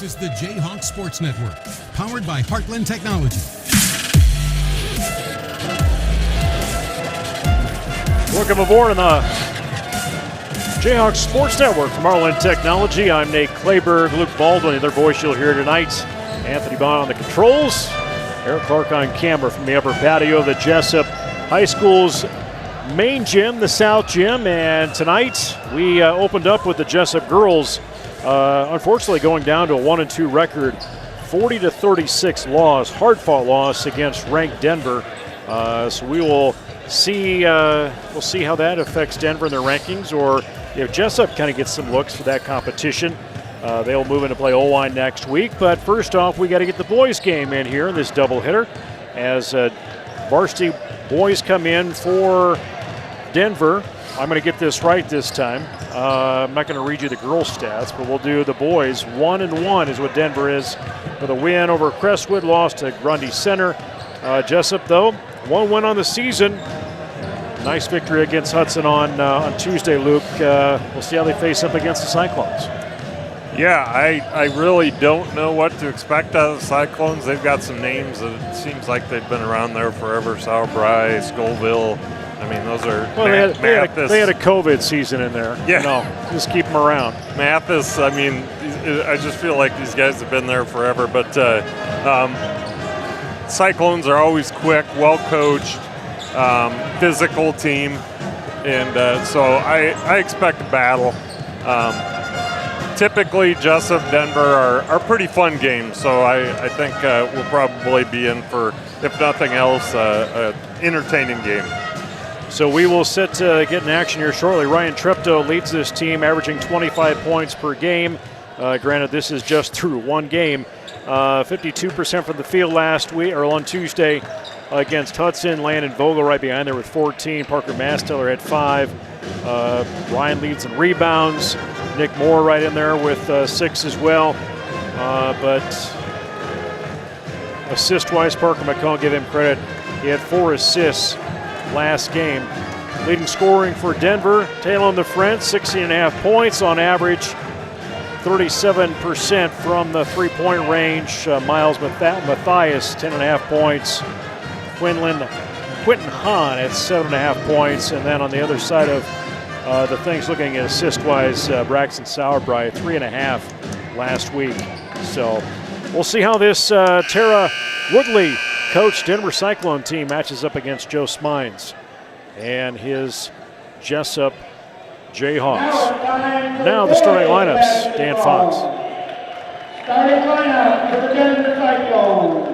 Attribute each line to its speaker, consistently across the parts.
Speaker 1: This is the J-Hawks Sports Network, powered by Heartland Technology.
Speaker 2: Welcome aboard on the J-Hawks Sports Network from Heartland Technology. I'm Nate Clayberg, Luke Baldwin, the other voice you'll hear tonight. Anthony Bond on the controls. Eric Clark on camera from the upper patio of the Jesup High School's main gym, the South Gym. And tonight we opened up with the Jesup girls, unfortunately going down to a 1-2 record, 40-36 loss, hard-fought loss against ranked Denver. So we will see. We'll see how that affects Denver in their rankings, or if Jesup kind of gets some looks for that competition. They'll move in to play Owine next week. But first off, we got to get the boys game in here in this doubleheader, as varsity boys come in for Denver. I'm going to get this right this time. I'm not going to read you the girls' stats, but we'll do the boys. 1-1 is what Denver is, with a win over Crestwood, lost to Grundy Center. Jesup, though, 1 win on the season. Nice victory against Hudson on Tuesday, Luke. We'll see how they face up against the Cyclones.
Speaker 3: Yeah, I really don't know what to expect out of the Cyclones. They've got some names that it seems like they've been around there forever. Sauerbrei, Scoville. I mean, those are
Speaker 2: they had a COVID season in there.
Speaker 3: Yeah.
Speaker 2: Just keep them around.
Speaker 3: Mathis, I mean, I just feel like these guys have been there forever. But Cyclones are always quick, well-coached, physical team. And so I expect a battle. Typically, Jesup, Denver are pretty fun games. So I think we'll probably be in for, if nothing else, an entertaining game.
Speaker 2: So we will set to get in action here shortly. Ryan Treptow leads this team, averaging 25 points per game. Granted, this is just through one game. 52% from the field last week, or on Tuesday, against Hudson. Landon Vogel right behind there with 14. Parker Masteller had 5. Ryan leads in rebounds. Nick Moore right in there with 6 as well. But assist-wise, Parker McCone, give him credit. He had 4 assists last game. Leading scoring for Denver, Taylor LaFrance, 16.5 points on average, 37% from the three-point range. Miles Matthias, 10.5 points. Quentin Hahn at 7.5 points. And then on the other side of the things, looking at assist-wise, Braxton Sauerbrei, 3.5 last week. So we'll see how this Tara Woodley coach Denver Cyclone team matches up against Joe Smines and his Jesup J-Hawks. Now the starting lineups, Dan Fox.
Speaker 4: Starting lineup for the Denver Cyclones.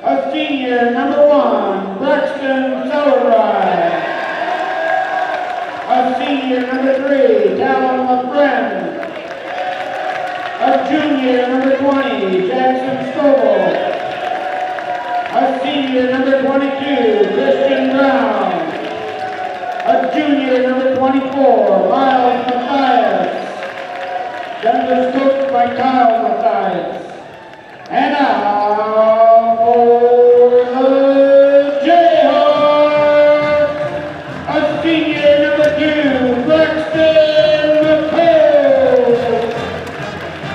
Speaker 4: A senior, number 1, Braxton Sauerbrei. A senior, number 3, Talon LaFrance. A junior, number 20, Jackson Scoville. A senior, number 22, Christian Brown. A junior, number 24, Miles Matthias. Denver's coached by Kyle Matthias. And now for the Jayhawks, a senior, number 2, Braxton McCall.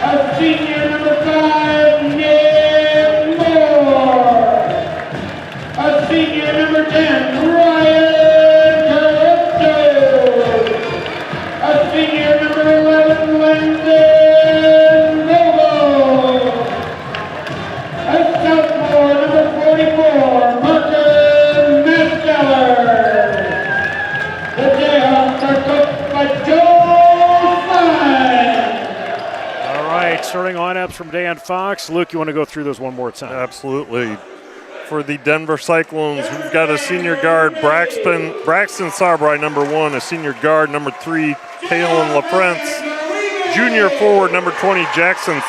Speaker 4: A senior, number 5, Nick Moore. A senior, number 10, Ryan Treptow. A senior, number 11, Landon Vogel. A sophomore, number 44, Parker Masteller. The Jayhawks are coached by Joe Smines.
Speaker 2: All right, starting lineups from Dan Fox. Luke, you want to go through those one more time?
Speaker 3: Absolutely. For the Denver Cyclones, we've got a senior guard, Braxton Sauerbrei, number 1, a senior guard, number 3, Taylor LaFrance, junior forward, number 20, Jackson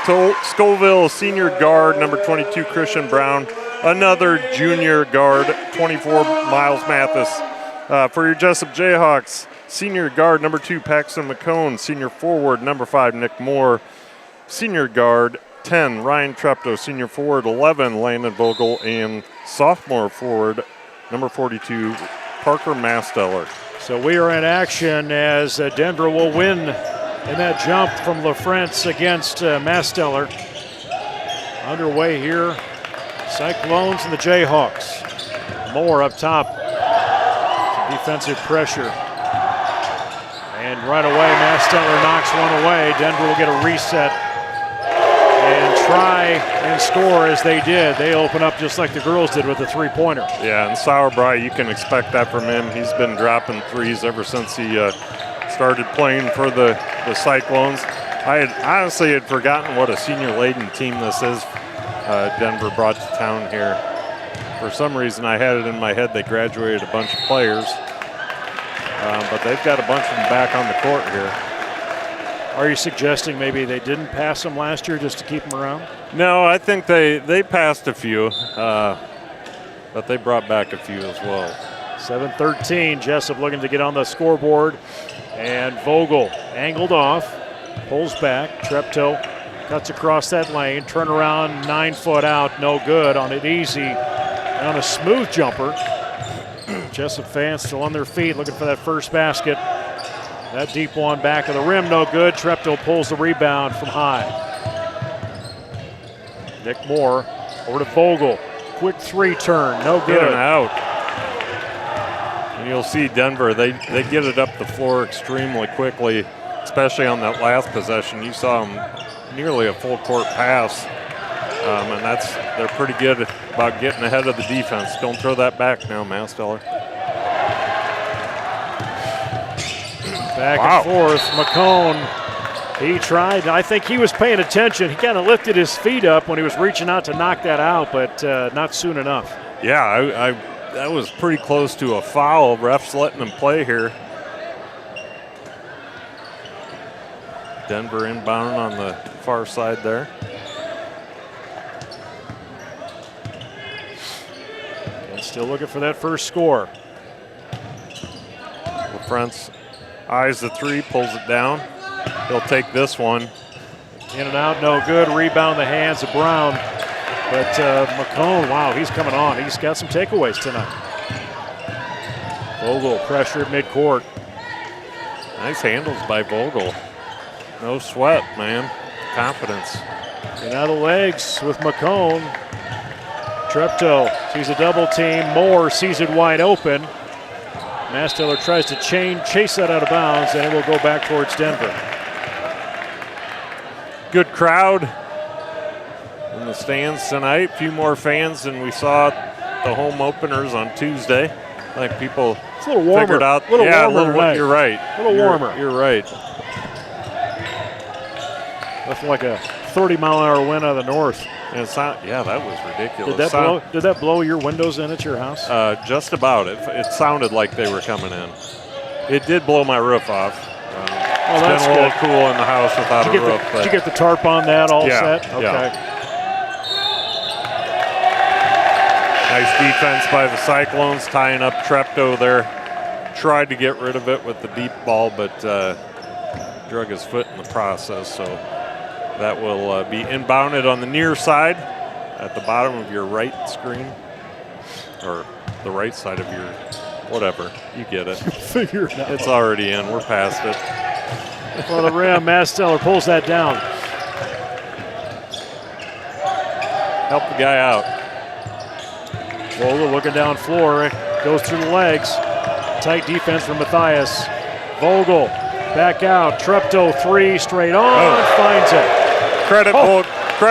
Speaker 3: Scoville, senior guard, number 22, Christian Brown, another junior guard, 24, Miles Mathis. For your Jesup J-Hawks, senior guard, number 2, Paxton McCone, senior forward, number 5, Nick Moore, senior guard, 10, Ryan Treptow, senior forward, 11, Landon Vogel, and sophomore forward, number 42, Parker Masteller.
Speaker 2: So we are in action as Denver will win in that jump from LaFrance against Masteller. underway here. Cyclones and the Jayhawks. Moore up top. Some defensive pressure. And right away, Masteller knocks one away. Denver will get a reset and try and score as they did. They open up just like the girls did with the three-pointer.
Speaker 3: Yeah, and Sauerbrei, you can expect that from him. He's been dropping threes ever since he started playing for the Cyclones. I honestly had forgotten what a senior-laden team this is. Denver brought to town here. For some reason, I had it in my head they graduated a bunch of players, but they've got a bunch of them back on the court here.
Speaker 2: Are you suggesting maybe they didn't pass them last year just to keep them around?
Speaker 3: No, I think they passed a few, but they brought back a few as well.
Speaker 2: 7-13, Jesup looking to get on the scoreboard, and Vogel angled off, pulls back, Treptow cuts across that lane, turn around, 9 foot out, no good on it easy, on a smooth jumper. Jesup fans still on their feet looking for that first basket. That deep one back of the rim, no good. Treptow pulls the rebound from high. Nick Moore over to Vogel. Quick three turn, no good.
Speaker 3: In and out. And you'll see Denver, they get it up the floor extremely quickly, especially on that last possession. You saw them nearly a full court pass, and they're pretty good about getting ahead of the defense. Don't throw that back now, Masteller.
Speaker 2: Back and forth, McCone, he tried. I think he was paying attention. He kind of lifted his feet up when he was reaching out to knock that out, but not soon enough.
Speaker 3: Yeah, that was pretty close to a foul. Refs letting him play here. Denver inbound on the far side there.
Speaker 2: And still looking for that first score.
Speaker 3: LaFrance eyes the three, pulls it down. He'll take this one.
Speaker 2: In and out, no good. Rebound in the hands of Brown. But McCone, wow, he's coming on. He's got some takeaways tonight. Vogel pressure at midcourt.
Speaker 3: Nice handles by Vogel. No sweat, man. Confidence.
Speaker 2: And out of the legs with McCone. Treptow sees a double team. Moore sees it wide open. Masteller tries to chase that out of bounds, and it will go back towards Denver.
Speaker 3: Good crowd in the stands tonight. A few more fans than we saw at the home openers on Tuesday. I think people
Speaker 2: it's a little warmer.
Speaker 3: Figured out.
Speaker 2: A little warmer tonight.
Speaker 3: You're right.
Speaker 2: A little warmer.
Speaker 3: You're right.
Speaker 2: Nothing like a 30-mile-an-hour wind out of the north.
Speaker 3: And that was ridiculous.
Speaker 2: Did that blow your windows in at your house?
Speaker 3: Just about. It sounded like they were coming in. It did blow my roof off. It's been a little cool in the house without a roof.
Speaker 2: Did you get the tarp on that all set? Okay.
Speaker 3: Yeah. Nice defense by the Cyclones, tying up Treptow there. Tried to get rid of it with the deep ball, but drug his foot in the process. So that will be inbounded on the near side at the bottom of your right screen, or the right side of your whatever. You get it.
Speaker 2: Figure it out.
Speaker 3: It's already in. We're past it.
Speaker 2: On the rim, Masteller pulls that down.
Speaker 3: Help the guy out.
Speaker 2: Vogel looking down floor, goes through the legs. Tight defense from Matthias. Vogel back out. Treptow three straight on, finds it.
Speaker 3: Credit.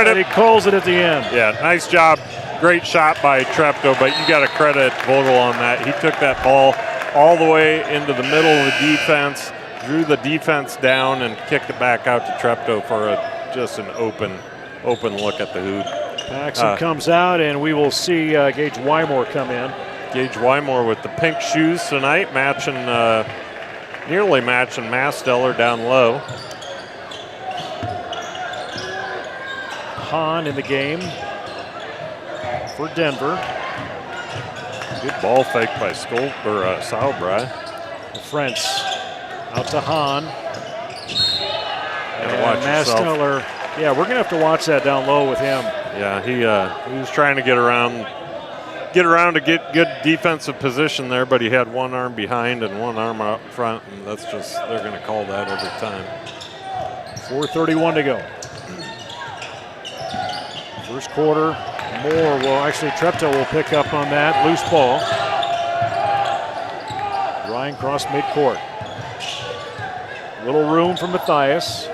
Speaker 2: And he calls it at the end.
Speaker 3: Yeah, nice job. Great shot by Treptow, but you got to credit Vogel on that. He took that ball all the way into the middle of the defense, drew the defense down, and kicked it back out to Treptow for just an open look at the hoop.
Speaker 2: Paxson comes out, and we will see Gage Wymore come in.
Speaker 3: Gage Wymore with the pink shoes tonight, nearly matching Masteller down low.
Speaker 2: Hahn in the game for Denver.
Speaker 3: Good ball fake by Sauerbrei.
Speaker 2: French out to Hahn.
Speaker 3: Gotta watch
Speaker 2: Masteller. Yeah, we're gonna have to watch that down low with him.
Speaker 3: Yeah, he was trying to get around to get good defensive position there, but he had one arm behind and one arm out front, and they're gonna call that every time.
Speaker 2: 4:31 to go. First quarter, Moore will actually, Treptow will pick up on that. Loose ball. Ryan cross midcourt. Little room for Matthias.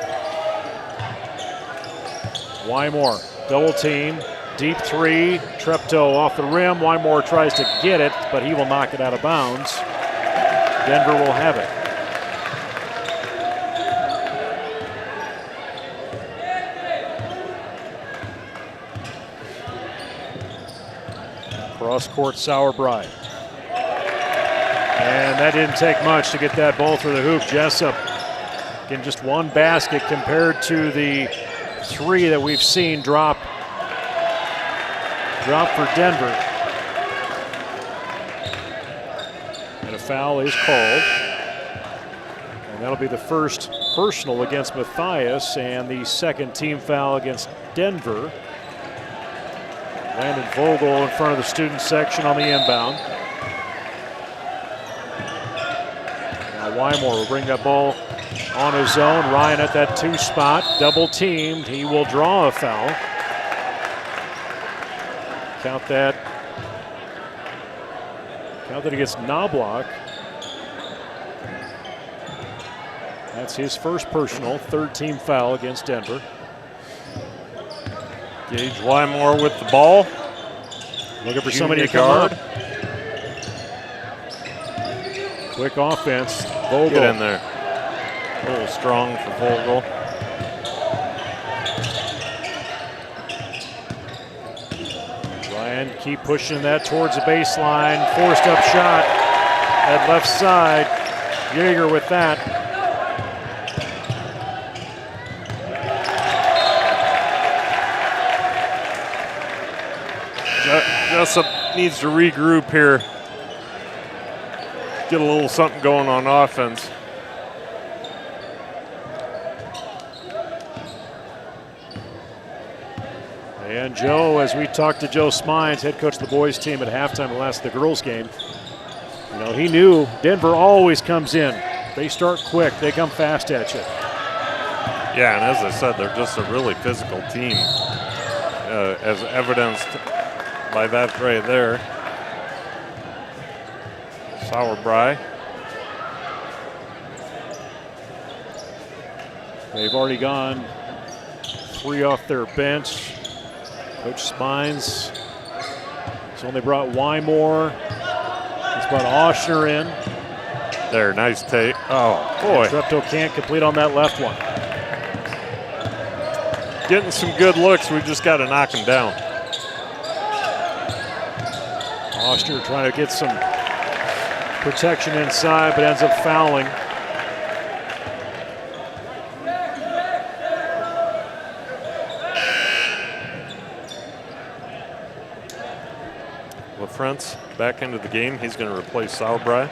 Speaker 2: Wymore, double team, deep three. Treptow off the rim. Wymore tries to get it, but he will knock it out of bounds. Denver will have it. Cross-court Sauerbrei. And that didn't take much to get that ball through the hoop. Jesup getting just one basket compared to the 3 that we've seen drop for Denver. And a foul is called. And that'll be the first personal against Matthias and the second team foul against Denver. Landon Vogel in front of the student section on the inbound. Now Wymore will bring that ball on his own. Ryan at that 2 spot, double teamed. He will draw a foul. Count that against Knobloch. That's his first personal, 3rd team foul against Denver.
Speaker 3: Gage Wymore with the ball.
Speaker 2: Looking for somebody to guard. Quick offense. Vogel.
Speaker 3: Get in there. A little strong for Vogel.
Speaker 2: Ryan keep pushing that towards the baseline. Forced up shot at left side. Jaeger with that.
Speaker 3: Jesup needs to regroup here. Get a little something going on offense.
Speaker 2: And Joe, as we talked to Joe Smines, head coach of the boys team at halftime of the girls game, he knew Denver always comes in. They start quick. They come fast at you.
Speaker 3: Yeah, and as I said, they're just a really physical team, as evidenced by that right there. Sauerbrei.
Speaker 2: They've already gone 3 off their bench. Coach Spines has only brought Wymore. He's brought Oshner in.
Speaker 3: There, nice take. Oh, boy.
Speaker 2: Treptow can't complete on that left one.
Speaker 3: Getting some good looks. We just got to knock him down.
Speaker 2: Oshner trying to get some protection inside, but ends up fouling.
Speaker 3: LaFrance back into the game. He's going to replace Sauerbrei.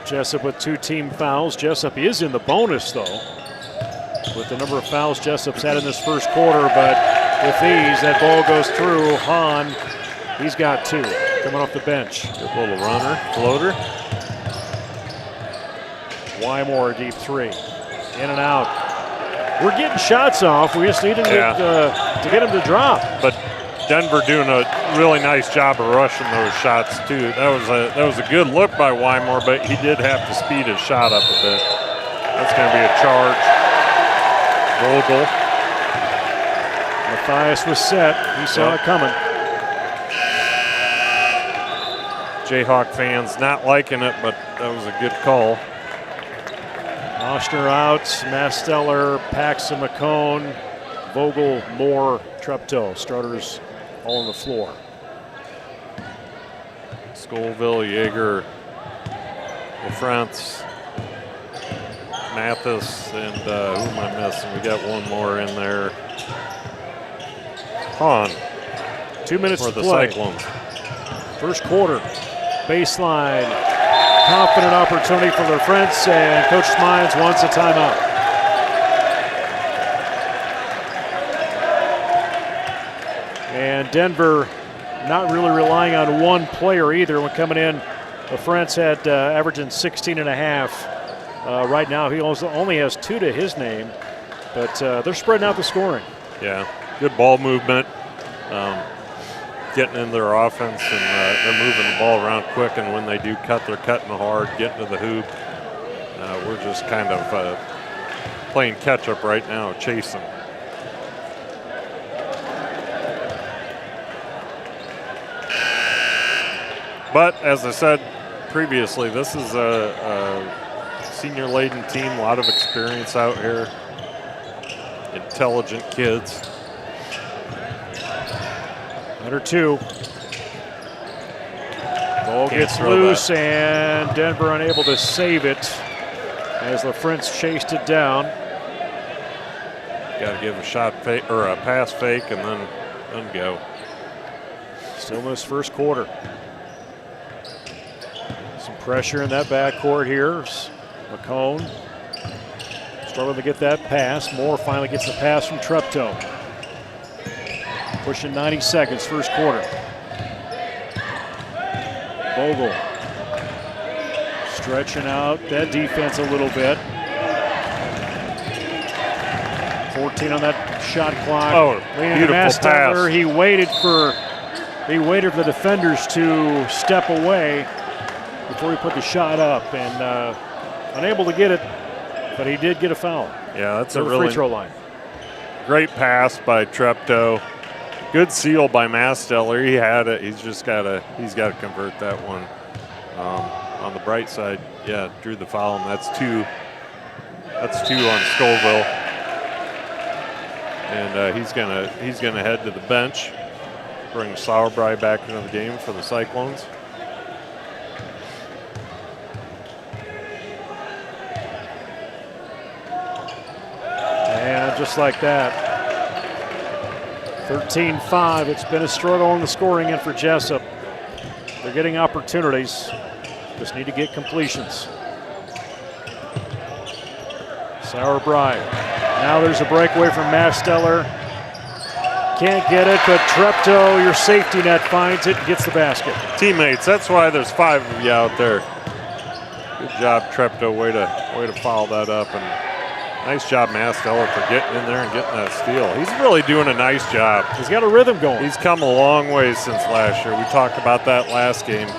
Speaker 2: Jesup with 2 team fouls. Jesup is in the bonus, though, with the number of fouls Jesup's had in this first quarter, but with these, that ball goes through. Hahn, he's got 2 coming off the bench.
Speaker 3: Good little runner, floater.
Speaker 2: Wymore, deep 3. In and out. We're getting shots off. We just need to get him to drop.
Speaker 3: But Denver doing a really nice job of rushing those shots too. That was a good look by Wymore, but he did have to speed his shot up a bit. That's going to be a charge. Vogel.
Speaker 2: Matthias was set. He saw it coming.
Speaker 3: Jayhawk fans not liking it, but that was a good call.
Speaker 2: Oshner out, Masteller, Paxson, McCone, Vogel, Moore, Treptow. Starters all on the floor.
Speaker 3: Scoville, Jaeger, LaFrance, Mathis, and who am I missing? We got one more in there. Hahn.
Speaker 2: 2 minutes
Speaker 3: for
Speaker 2: to
Speaker 3: the
Speaker 2: play.
Speaker 3: Cyclones.
Speaker 2: First quarter, baseline, confident opportunity for LaFrance, and Coach Smines wants a timeout. And Denver not really relying on one player either when coming in. LaFrance had averaging 16 and a half. Right now he only has 2 to his name, but they're spreading out the scoring.
Speaker 3: Yeah, good ball movement. getting in their offense, and they're moving the ball around quick. And when they do cut, they're cutting hard, getting to the hoop. We're just kind of playing catch-up right now, chasing. But as I said previously, this is a senior-laden team, a lot of experience out here, intelligent kids.
Speaker 2: Under 2. Ball gets loose, and Denver unable to save it as LaFrentz chased it down.
Speaker 3: Got to give a shot fake or a pass fake and then go.
Speaker 2: Still in this first quarter. Some pressure in that backcourt here. McCone struggling to get that pass. Moore finally gets the pass from Treptow. Pushing 90 seconds, first quarter. Vogel stretching out that defense a little bit. 14 on that shot clock.
Speaker 3: Oh, beautiful pass.
Speaker 2: He waited for the defenders to step away before he put the shot up, and unable to get it, but he did get a foul.
Speaker 3: Yeah, that's
Speaker 2: a really free throw line.
Speaker 3: Great pass by Treptow. Good seal by Masteller. He had it. He's got to convert that one. On the bright side, yeah, drew the foul, and that's two. That's 2 on Scoville. And he's gonna head to the bench. Bring Sauerbrei back into the game for the Cyclones.
Speaker 2: And just like that, 13-5. It's been a struggle in the scoring end for Jesup. They're getting opportunities. Just need to get completions. Sauerbrei. Now there's a breakaway from Masteller. Can't get it, but Treptow, your safety net, finds it and gets the basket.
Speaker 3: Teammates, that's why there's 5 of you out there. Good job, Treptow. Way to foul that up, and nice job, Masteller, for getting in there and getting that steal. He's really doing a nice job.
Speaker 2: He's got a rhythm going.
Speaker 3: He's come a long way since last year. We talked about that last game.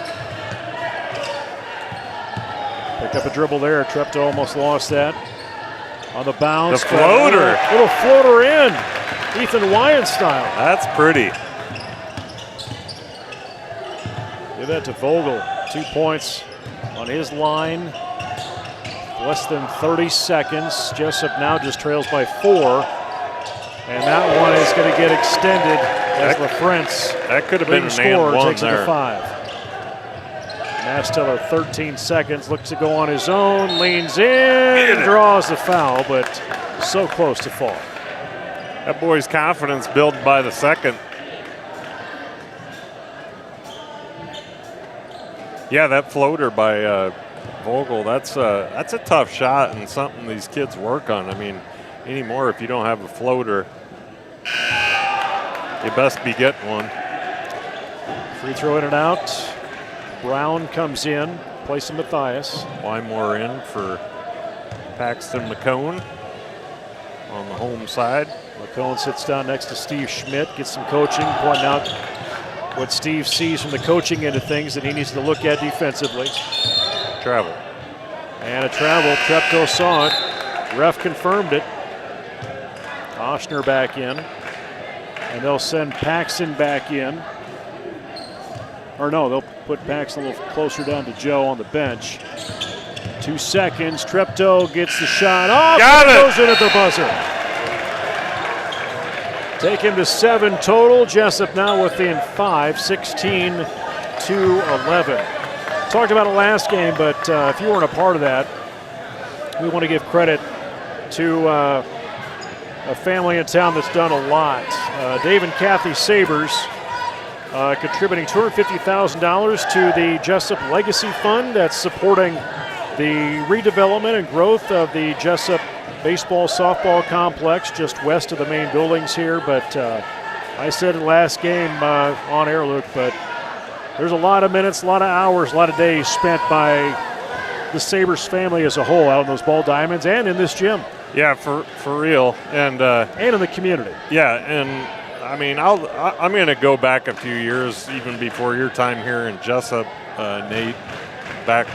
Speaker 2: Picked up a dribble there. Treptow almost lost that. On the bounce.
Speaker 3: The floater.
Speaker 2: Little floater in. Ethan Wyatt style.
Speaker 3: That's pretty.
Speaker 2: Give that to Vogel. 2 points on his line. Less than 30 seconds. Jesup now just trails by 4. And that one is going to get extended as LaFrentz,
Speaker 3: that could have been an
Speaker 2: scorer,
Speaker 3: and one
Speaker 2: takes it to 5. Masteller, 13 seconds, looks to go on his own, leans in, draws the foul, but so close to fall.
Speaker 3: That boy's confidence built by the second. Yeah, that floater by Vogel, that's a tough shot and something these kids work on. I mean, anymore, if you don't have a floater, you best be getting one.
Speaker 2: Free throw in and out. Brown comes in, placing Matthias.
Speaker 3: Wymore in for Paxton McCone on the home side.
Speaker 2: McCone sits down next to Steve Schmidt, gets some coaching, pointing out what Steve sees from the coaching end of things that he needs to look at defensively.
Speaker 3: Travel.
Speaker 2: And a travel. Treptow saw it. Ref confirmed it. Oshner back in. And they'll send Paxton back in. Or no, they'll put Paxton a little closer down to Joe on the bench. 2 seconds. Treptow gets the shot off.
Speaker 3: Got it.
Speaker 2: Goes in at the buzzer. Take him to 7 total. Jesup now within 5, 16-11. Talked about it last game, but if you weren't a part of that, we want to give credit to a family in town that's done a lot. Dave and Kathy Sabers contributing $250,000 to the Jesup Legacy Fund that's supporting the redevelopment and growth of the Jesup baseball softball complex just west of the main buildings here. But I said it last game on air, Luke, but there's a lot of minutes, a lot of hours, a lot of days spent by the Sabres family as a whole out on those ball diamonds and in this gym.
Speaker 3: Yeah, for real. And
Speaker 2: in the community.
Speaker 3: Yeah, and I mean, I'm going to go back a few years, even before your time here in Jesup, Nate. Back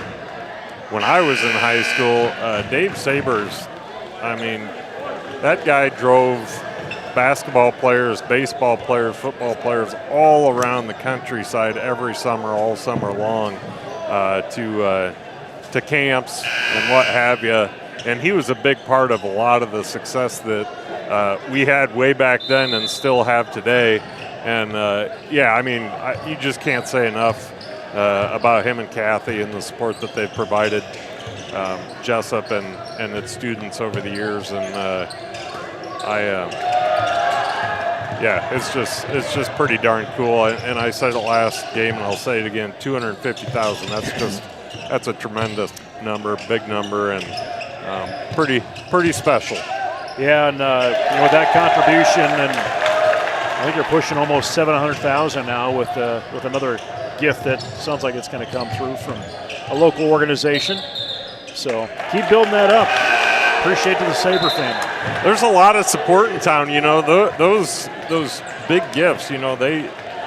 Speaker 3: when I was in high school, Dave Sabers, I mean, that guy drove basketball players, baseball players, football players all around the countryside every summer, all summer long, to camps and what have you. And he was a big part of a lot of the success that we had way back then and still have today. And yeah, I mean, you just can't say enough about him and Kathy and the support that they've provided Jesup and its students over the years. And yeah, it's just pretty darn cool. And I said it last game, and I'll say it again: 250,000. That's a tremendous number, big number, and pretty special.
Speaker 2: Yeah, and with that contribution, and I think you're pushing almost 700,000 now with another gift that sounds like it's going to come through from a local organization. So keep building that up. Appreciate the Saber family.
Speaker 3: There's a lot of support in town. You know, those big gifts. You know,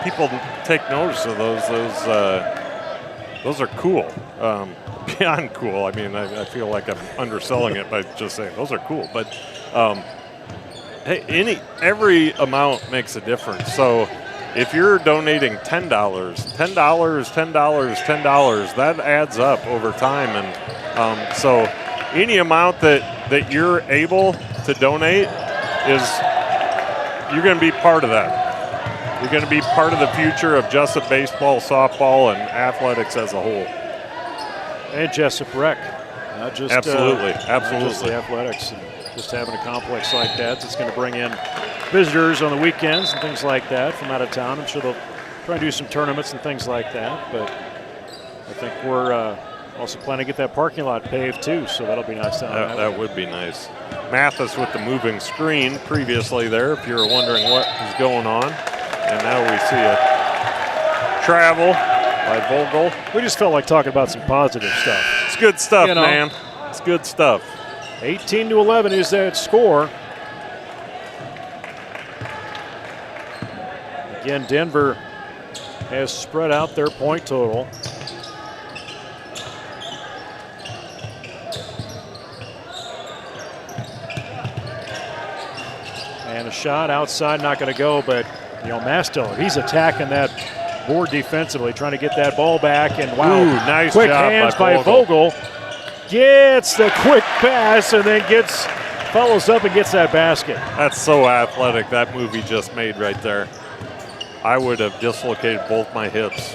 Speaker 3: people take notice of those. Those are cool. Beyond cool. I mean, I feel like I'm underselling it by just saying those are cool. But hey, every amount makes a difference. So if you're donating $10, that adds up over time. And so any amount that you're able to donate you're going to be part of that. You're going to be part of the future of Jesup baseball, softball, and athletics as a whole.
Speaker 2: And Jesup Rec, not just
Speaker 3: absolutely.
Speaker 2: Not just the athletics. And just having a complex like that, it's going to bring in visitors on the weekends and things like that from out of town. I'm sure they'll try and do some tournaments and things like that. But I think we're also planning to get that parking lot paved too, so that'll be nice down there.
Speaker 3: That would be nice. Mathis with the moving screen previously there, if you're wondering what is going on. And now we see a travel by Vogel.
Speaker 2: We just felt like talking about some positive stuff.
Speaker 3: It's good stuff, man. It's good stuff.
Speaker 2: 18-11 is that score. Again, Denver has spread out their point total. And a shot outside, not going to go, but Masteller, he's attacking that board defensively, trying to get that ball back, and wow,
Speaker 3: nice
Speaker 2: quick
Speaker 3: job
Speaker 2: hands by Vogel. Gets the quick pass and then follows up and gets that basket.
Speaker 3: That's so athletic, that move he just made right there. I would have dislocated both my hips.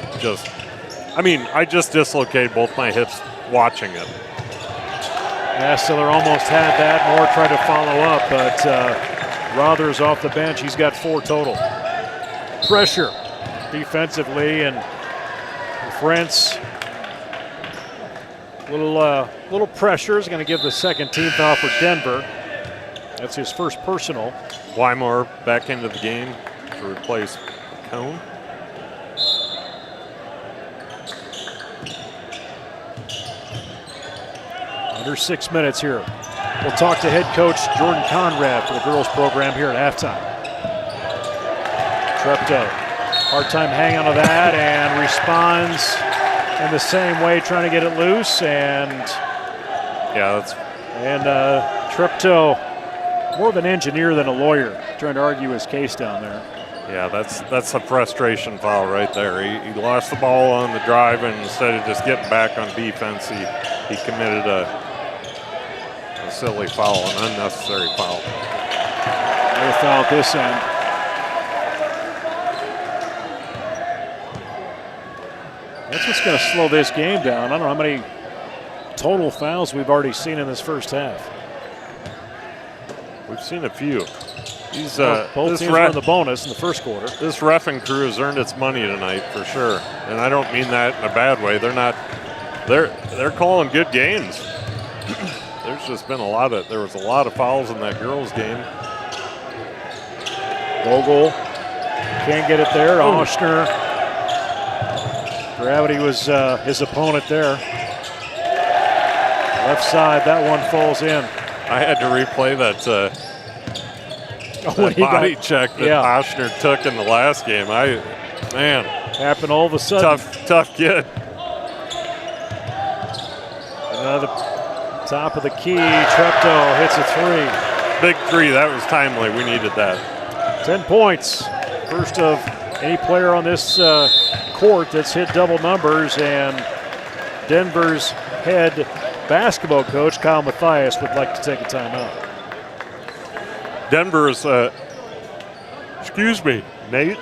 Speaker 3: I just dislocated both my hips watching it.
Speaker 2: Masteller almost had that. Moore tried to follow up, but Rothers off the bench. He's got 4 total. Pressure defensively, and Frentz, little pressure is going to give the second team foul for Denver. That's his first personal.
Speaker 3: Wymore back into the game to replace Cone.
Speaker 2: Under 6 minutes here. We'll talk to head coach Jordan Conrad for the girls program here at halftime. Treptow, hard time hanging on to that and responds in the same way, trying to get it loose. And Treptow, more of an engineer than a lawyer, trying to argue his case down there.
Speaker 3: Yeah, that's a frustration foul right there. He lost the ball on the drive, and instead of just getting back on defense, he committed a silly foul, an unnecessary foul.
Speaker 2: Another foul at this end. That's what's going to slow this game down. I don't know how many total fouls we've already seen in this first half.
Speaker 3: We've seen a few.
Speaker 2: Both teams were in the bonus in the first quarter.
Speaker 3: This reffing crew has earned its money tonight for sure, and I don't mean that in a bad way. They're calling good games. There's just been there was a lot of fouls in that girls' game.
Speaker 2: Vogel can't get it there. Oshner. Gravity was his opponent there. Left side, that one falls in.
Speaker 3: I had to replay
Speaker 2: when he
Speaker 3: body
Speaker 2: got,
Speaker 3: check that Oshner took in the last game. Man.
Speaker 2: Happened all of a sudden.
Speaker 3: Tough kid.
Speaker 2: Another top of the key. Treptow hits a three.
Speaker 3: Big three. That was timely. We needed that.
Speaker 2: 10 points. First of any player on this court that's hit double numbers, and Denver's head basketball coach, Kyle Mathias, would like to take a timeout.
Speaker 3: Denver's, excuse me, Nate.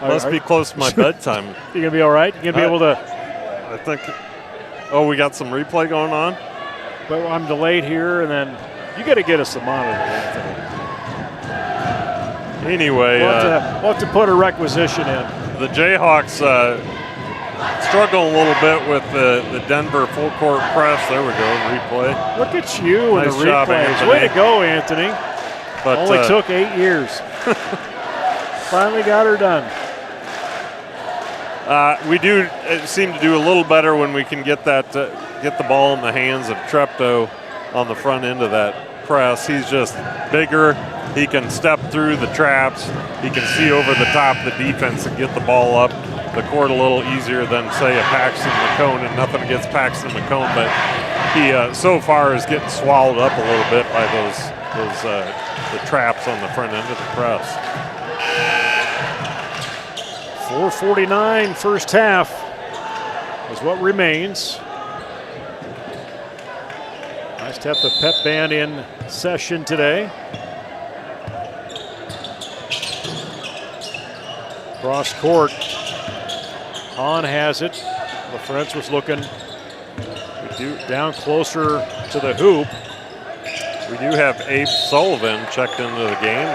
Speaker 3: Must be close to my bedtime.
Speaker 2: You gonna be all right? You gonna be able to?
Speaker 3: I think. Oh, we got some replay going on.
Speaker 2: But I'm delayed here, and then you got to get us the monitor, Anthony.
Speaker 3: Anyway,
Speaker 2: we'll have to put a requisition in.
Speaker 3: The Jayhawks struggle a little bit with the Denver full court press. There we go, replay.
Speaker 2: Look at you
Speaker 3: nice
Speaker 2: in the
Speaker 3: job,
Speaker 2: replays.
Speaker 3: Anthony.
Speaker 2: Way to go, Anthony.
Speaker 3: But,
Speaker 2: only took 8 years. Finally got her done.
Speaker 3: We do seem to do a little better when we can get the ball in the hands of Treptow on the front end of that press. He's just bigger. He can step through the traps. He can see over the top of the defense and get the ball up the court a little easier than, say, a Paxton McCone. And nothing against Paxton McCone, but he so far is getting swallowed up a little bit by the traps on the front end of the press.
Speaker 2: 4:49 first half is what remains. Nice to have the pep band in session today. Cross court. Hahn has it. LaFrance was looking down closer to the hoop.
Speaker 3: We do have Abe Sullivan checked into the game.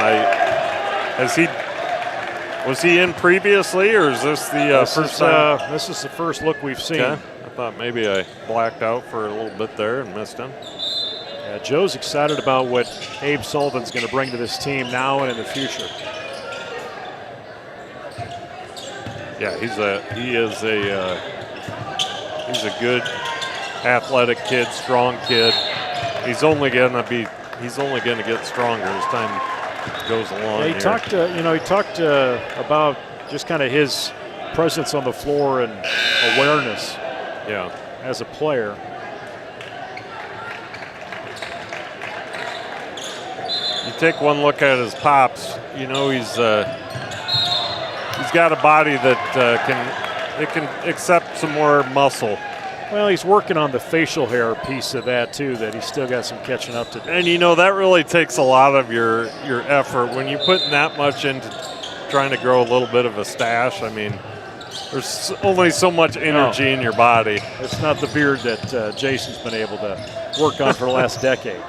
Speaker 3: Was he in previously, or is this the first time?
Speaker 2: This is the first look we've seen.
Speaker 3: Okay. I thought maybe I blacked out for a little bit there and missed him.
Speaker 2: Yeah, Joe's excited about what Abe Sullivan's going to bring to this team now and in the future.
Speaker 3: Yeah, he's a good athletic kid, strong kid. He's only going to get stronger as time goes along.
Speaker 2: Yeah, he talked about just kind of his presence on the floor and awareness.
Speaker 3: Yeah,
Speaker 2: as a player.
Speaker 3: You take one look at his pops. You know he's got a body that can accept some more muscle.
Speaker 2: Well, he's working on the facial hair piece of that too, that he's still got some catching up to do.
Speaker 3: And you know, that really takes a lot of your effort. When you're putting that much into trying to grow a little bit of a stash, I mean, there's only so much energy in your body.
Speaker 2: It's not the beard that Jason's been able to work on for the last decade.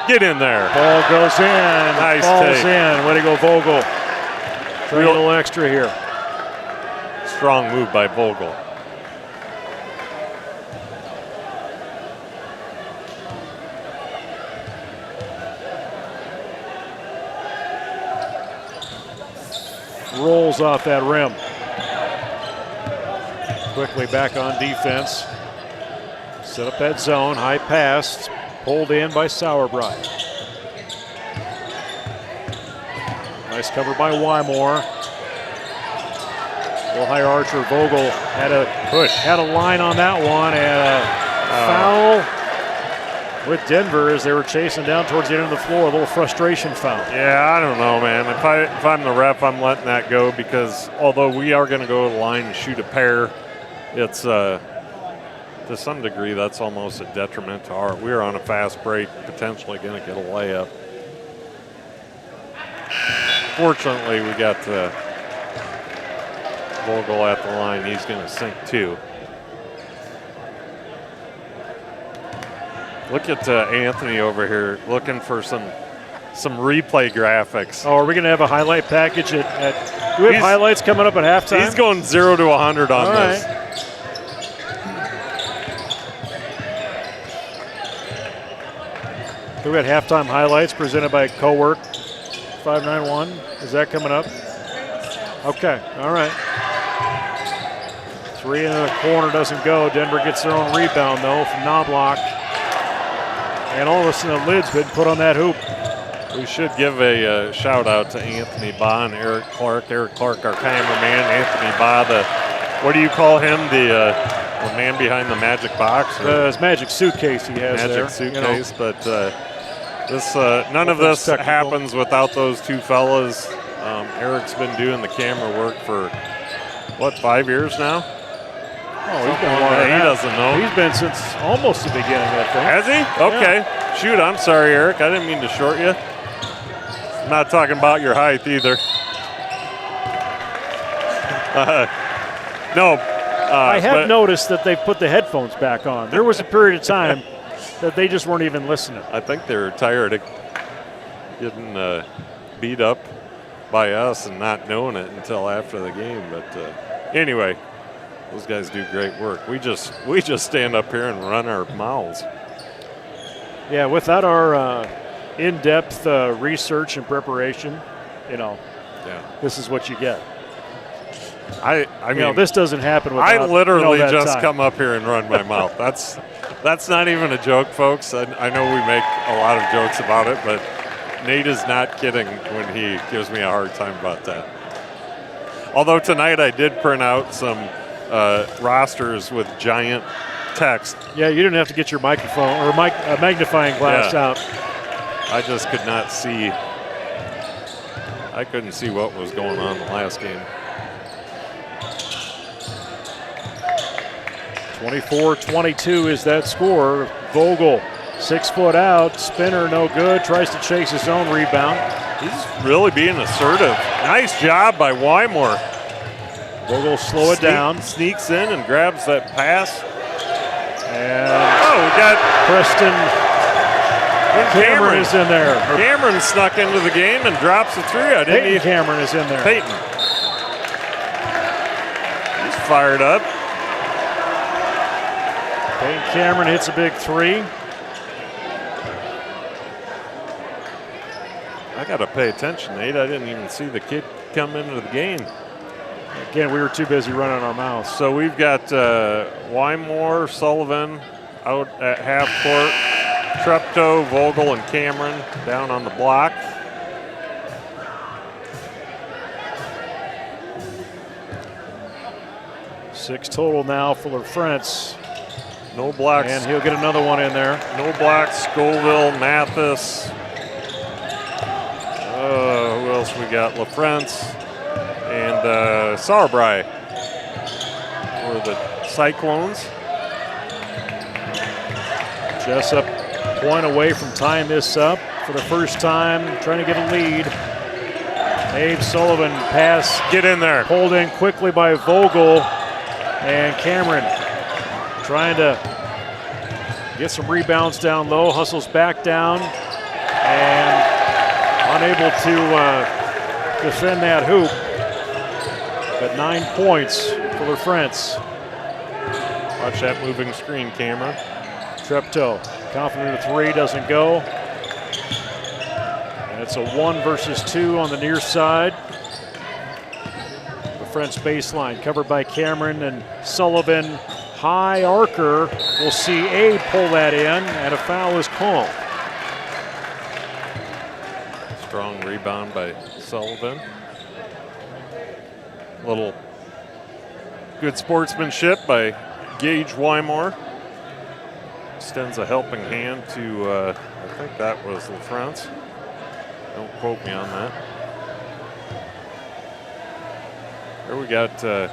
Speaker 3: Get in there.
Speaker 2: Ball goes in.
Speaker 3: Nice
Speaker 2: Ball's
Speaker 3: take.
Speaker 2: in. Way to go, Vogel. Try a little extra here.
Speaker 3: Strong move by Vogel.
Speaker 2: Rolls off that rim. Quickly back on defense. Set up that zone. High pass. Pulled in by Sauerbrei. Nice cover by Wymore. Little high archer. Vogel had a push. Had a line on that one, and a foul with Denver as they were chasing down towards the end of the floor. A little frustration foul.
Speaker 3: Yeah, I don't know, man. If I'm the ref, I'm letting that go because although we are going to go to the line and shoot a pair, it's to some degree that's almost a detriment to our. We're on a fast break, potentially going to get a layup. Fortunately, we got Vogel at the line. He's going to sink two. Look at Anthony over here looking for some replay graphics.
Speaker 2: Oh, are we going to have a highlight package do we have highlights coming up at halftime?
Speaker 3: He's going 0 to 100 on this.
Speaker 2: Right. We got halftime highlights presented by Cowork 591. Is that coming up? Okay, all right. Three in the corner doesn't go. Denver gets their own rebound though from Knobloch. And all of a sudden the lid's been put on that hoop.
Speaker 3: We should give a shout out to Anthony Ba and Eric Clark. Eric Clark, our cameraman. Anthony Ba, what do you call him? The man behind the magic box?
Speaker 2: His magic suitcase he has
Speaker 3: magic
Speaker 2: there.
Speaker 3: Suitcase, but this none of this happens without those two fellas. Eric's been doing the camera work for, what, 5 years now?
Speaker 2: Oh, he's been longer.
Speaker 3: He doesn't know.
Speaker 2: He's been since almost the beginning, I think.
Speaker 3: Has he? Okay. Yeah. Shoot, I'm sorry, Eric. I didn't mean to short you. I'm not talking about your height either. No.
Speaker 2: I have noticed that they've put the headphones back on. There was a period of time that they just weren't even listening.
Speaker 3: I think they were tired of getting beat up by us and not knowing it until after the game. But anyway, those guys do great work. We just stand up here and run our mouths.
Speaker 2: Yeah, without our in-depth research and preparation, this is what you get.
Speaker 3: I mean,
Speaker 2: this doesn't happen without.
Speaker 3: I literally just
Speaker 2: time.
Speaker 3: come up here and run my mouth. That's not even a joke, folks. I know we make a lot of jokes about it, but Nate is not kidding when he gives me a hard time about that. Although tonight I did print out some rosters with giant text.
Speaker 2: Yeah, you didn't have to get your microphone or magnifying glass out.
Speaker 3: I just could not see. I couldn't see what was going on in the last game.
Speaker 2: 24-22 is that score. Vogel, 6 foot out, spinner no good, tries to chase his own rebound.
Speaker 3: He's really being assertive. Nice job by Wymore.
Speaker 2: Vogel slow it down.
Speaker 3: Sneaks in and grabs that pass.
Speaker 2: And
Speaker 3: we got
Speaker 2: Preston Cameron is in there.
Speaker 3: Cameron snuck into the game and drops a three.
Speaker 2: Cameron is in there.
Speaker 3: Peyton. He's fired up.
Speaker 2: Peyton Cameron hits a big three.
Speaker 3: I got to pay attention, Nate. I didn't even see the kid come into the game.
Speaker 2: Again, we were too busy running our mouths.
Speaker 3: So we've got Wymore, Sullivan out at half court. Treptow, Vogel, and Cameron down on the block.
Speaker 2: Six total now for LaFrance.
Speaker 3: No blocks.
Speaker 2: And he'll get another one in there.
Speaker 3: No blocks. Scoville, Mathis. Who else we got? LaFrance and Sauerbrei for the Cyclones.
Speaker 2: Jesup point away from tying this up for the first time, trying to get a lead. Abe Sullivan pass.
Speaker 3: Get in there.
Speaker 2: Pulled in quickly by Vogel. And Cameron trying to get some rebounds down low, hustles back down, and unable to defend that hoop. But 9 points for LaFrance.
Speaker 3: Watch that moving screen, Cameron.
Speaker 2: Treptow, confident of three, doesn't go. And it's a 1 versus 2 on the near side. LaFrance baseline covered by Cameron and Sullivan. High arcer. We'll see Abe pull that in, and a foul is called.
Speaker 3: Strong rebound by Sullivan. Little good sportsmanship by Gage Wymore. Extends a helping hand to, I think that was LaFrance. Don't quote me on that. Here we got the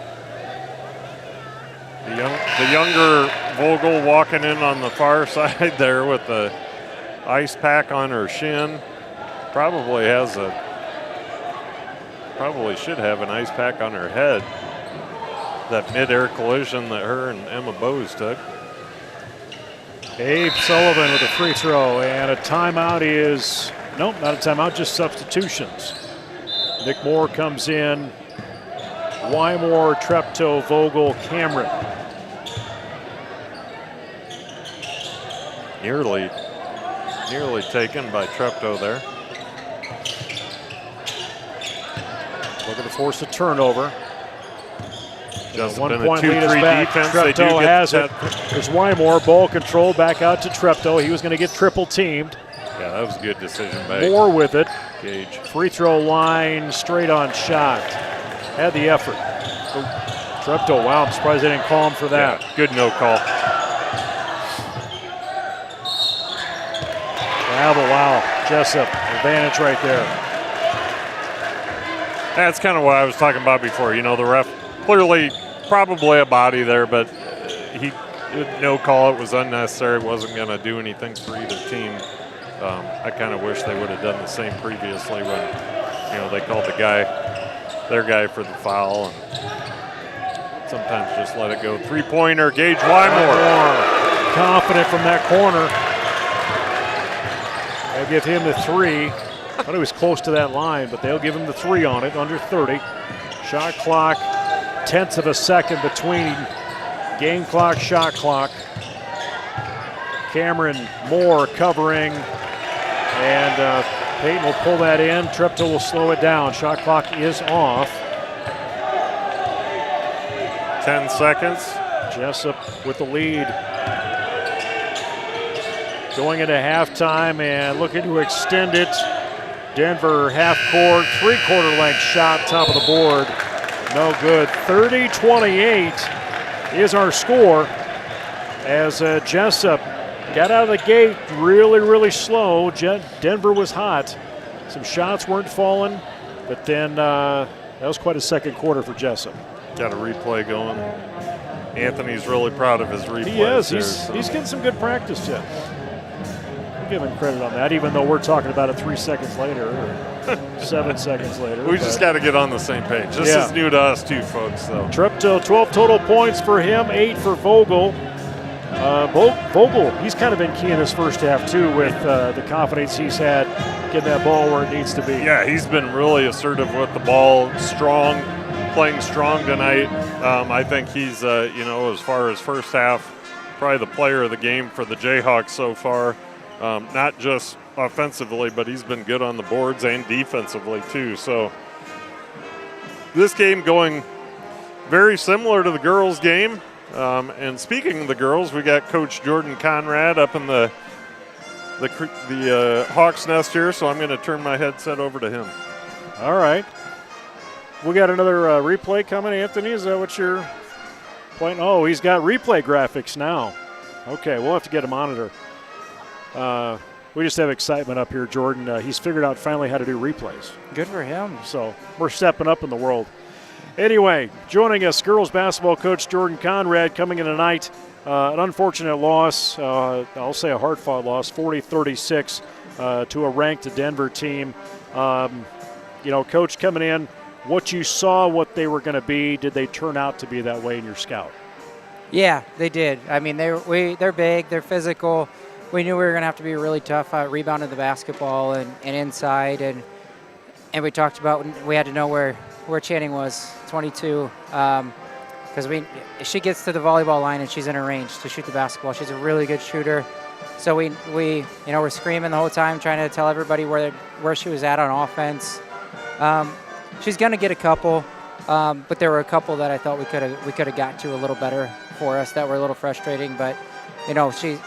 Speaker 3: younger Vogel walking in on the far side there with the ice pack on her shin. Probably should have an ice pack on her head. That mid-air collision that her and Emma Bowes took.
Speaker 2: Abe Sullivan with a free throw, and a timeout is, nope, not a timeout, just substitutions. Nick Moore comes in. Wymore, Treptow, Vogel, Cameron.
Speaker 3: Nearly taken by Treptow there.
Speaker 2: Looking to force a turnover.
Speaker 3: Just
Speaker 2: 1
Speaker 3: been a
Speaker 2: point lead is
Speaker 3: 2-3
Speaker 2: back.
Speaker 3: defense.
Speaker 2: Treptow has it. There's Wymore, ball control back out to Treptow. He was going to get triple teamed.
Speaker 3: Yeah, that was a good decision by
Speaker 2: Moore with it.
Speaker 3: Gage.
Speaker 2: Free throw line, straight on shot. Had the effort. Treptow, wow, I'm surprised they didn't call him for that.
Speaker 3: Yeah, good no call.
Speaker 2: Travel, wow. Jesup, advantage right there.
Speaker 3: That's kind of what I was talking about before. You know, the ref clearly probably a body there, but he no call. It was unnecessary. Wasn't going to do anything for either team. I kind of wish they would have done the same previously when, you know, they called their guy for the foul, and sometimes just let it go. Three-pointer, Gage Wymore.
Speaker 2: Confident from that corner. They'll give him the three. I thought he was close to that line, but they'll give him the three on it, under 30. Shot clock, tenths of a second between game clock, shot clock. Cameron Moore covering, and Peyton will pull that in. Treptow will slow it down. Shot clock is off.
Speaker 3: 10 seconds.
Speaker 2: Jesup with the lead. Going into halftime and looking to extend it. Denver half court, three-quarter length shot, top of the board. No good. 30-28 is our score as Jesup got out of the gate really, really slow. Denver was hot. Some shots weren't falling, but then that was quite a second quarter for Jesup.
Speaker 3: Got a replay going. Anthony's really proud of his replay.
Speaker 2: He is. He's getting some good practice yet. Give him credit on that, even though we're talking about it 3 seconds later or 7 seconds later.
Speaker 3: We just got to get on the same page. This is new to us too, folks. So.
Speaker 2: Treptow, 12 total points for him, 8 for Vogel. Vogel, he's kind of been key in this first half too with the confidence he's had getting that ball where it needs to be.
Speaker 3: Yeah, he's been really assertive with the ball, strong, playing strong tonight. I think he's, as far as first half, probably the player of the game for the Jayhawks so far. Not just offensively, but he's been good on the boards and defensively too. So this game going very similar to the girls' game. And speaking of the girls, we got Coach Jordan Conrad up in the Hawks Nest here, so I'm going to turn my headset over to him.
Speaker 2: All right. We got another replay coming, Anthony. Is that what you're playing? Oh, he's got replay graphics now. Okay, we'll have to get a monitor. We just have excitement up here, Jordan. He's figured out finally how to do replays.
Speaker 5: Good for him.
Speaker 2: So we're stepping up in the world. Anyway, joining us, girls basketball coach Jordan Conrad coming in tonight. An unfortunate loss, I'll say a hard-fought loss, 40-36 to a ranked Denver team. Coach coming in, what you saw, what they were going to be, did they turn out to be that way in your scout?
Speaker 5: Yeah, they did. I mean, they're big, they're physical. We knew we were going to have to be really tough rebounding the basketball and inside. And we talked about we had to know where Channing was, 22, because she gets to the volleyball line and she's in her range to shoot the basketball. She's a really good shooter. So we we're screaming the whole time, trying to tell everybody where she was at on offense. She's going to get a couple, but there were a couple that I thought we could have got to a little better for us that were a little frustrating. But she's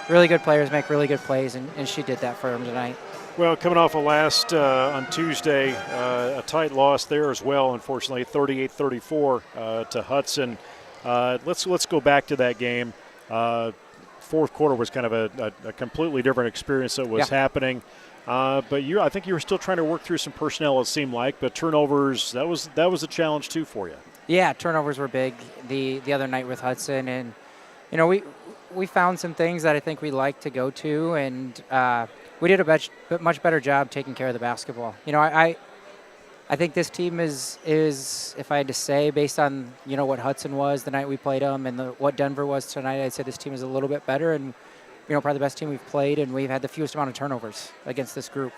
Speaker 5: really good players make really good plays, and she did that for them tonight.
Speaker 2: Well, coming off on Tuesday, a tight loss there as well, unfortunately, 38-34 to Hudson. Let's go back to that game. Fourth quarter was kind of a completely different experience that was happening. But I think you were still trying to work through some personnel, it seemed like, but turnovers, that was a challenge too for you. Yeah,
Speaker 5: turnovers were big the other night with Hudson, and we found some things that I think we like to go to, and we did a much better job taking care of the basketball. I think this team is, if I had to say, based on what Hudson was the night we played them and what Denver was tonight, I'd say this team is a little bit better and probably the best team we've played, and we've had the fewest amount of turnovers against this group.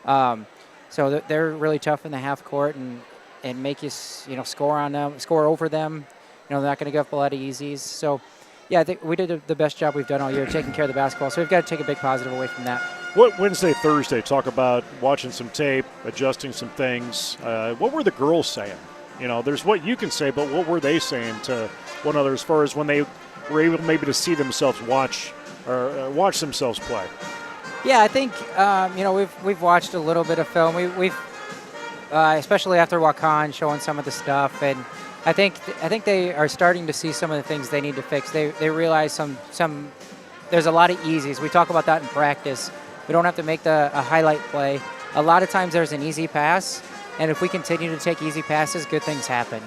Speaker 5: So they're really tough in the half court and make you score on them, score over them. They're not going to give up a lot of easies. So. Yeah, I think we did the best job we've done all year taking care of the basketball, so we've got to take a big positive away from that.
Speaker 2: What Wednesday, Thursday, talk about watching some tape, adjusting some things. What were the girls saying? There's what you can say, but what were they saying to one another as far as when they were able maybe to see themselves watch themselves play?
Speaker 5: Yeah, I think we've watched a little bit of film. We've especially after Wakan showing some of the stuff, and I think they are starting to see some of the things they need to fix. They realize some there's a lot of easies. We talk about that in practice. We don't have to make a highlight play. A lot of times there's an easy pass, and if we continue to take easy passes, good things happen.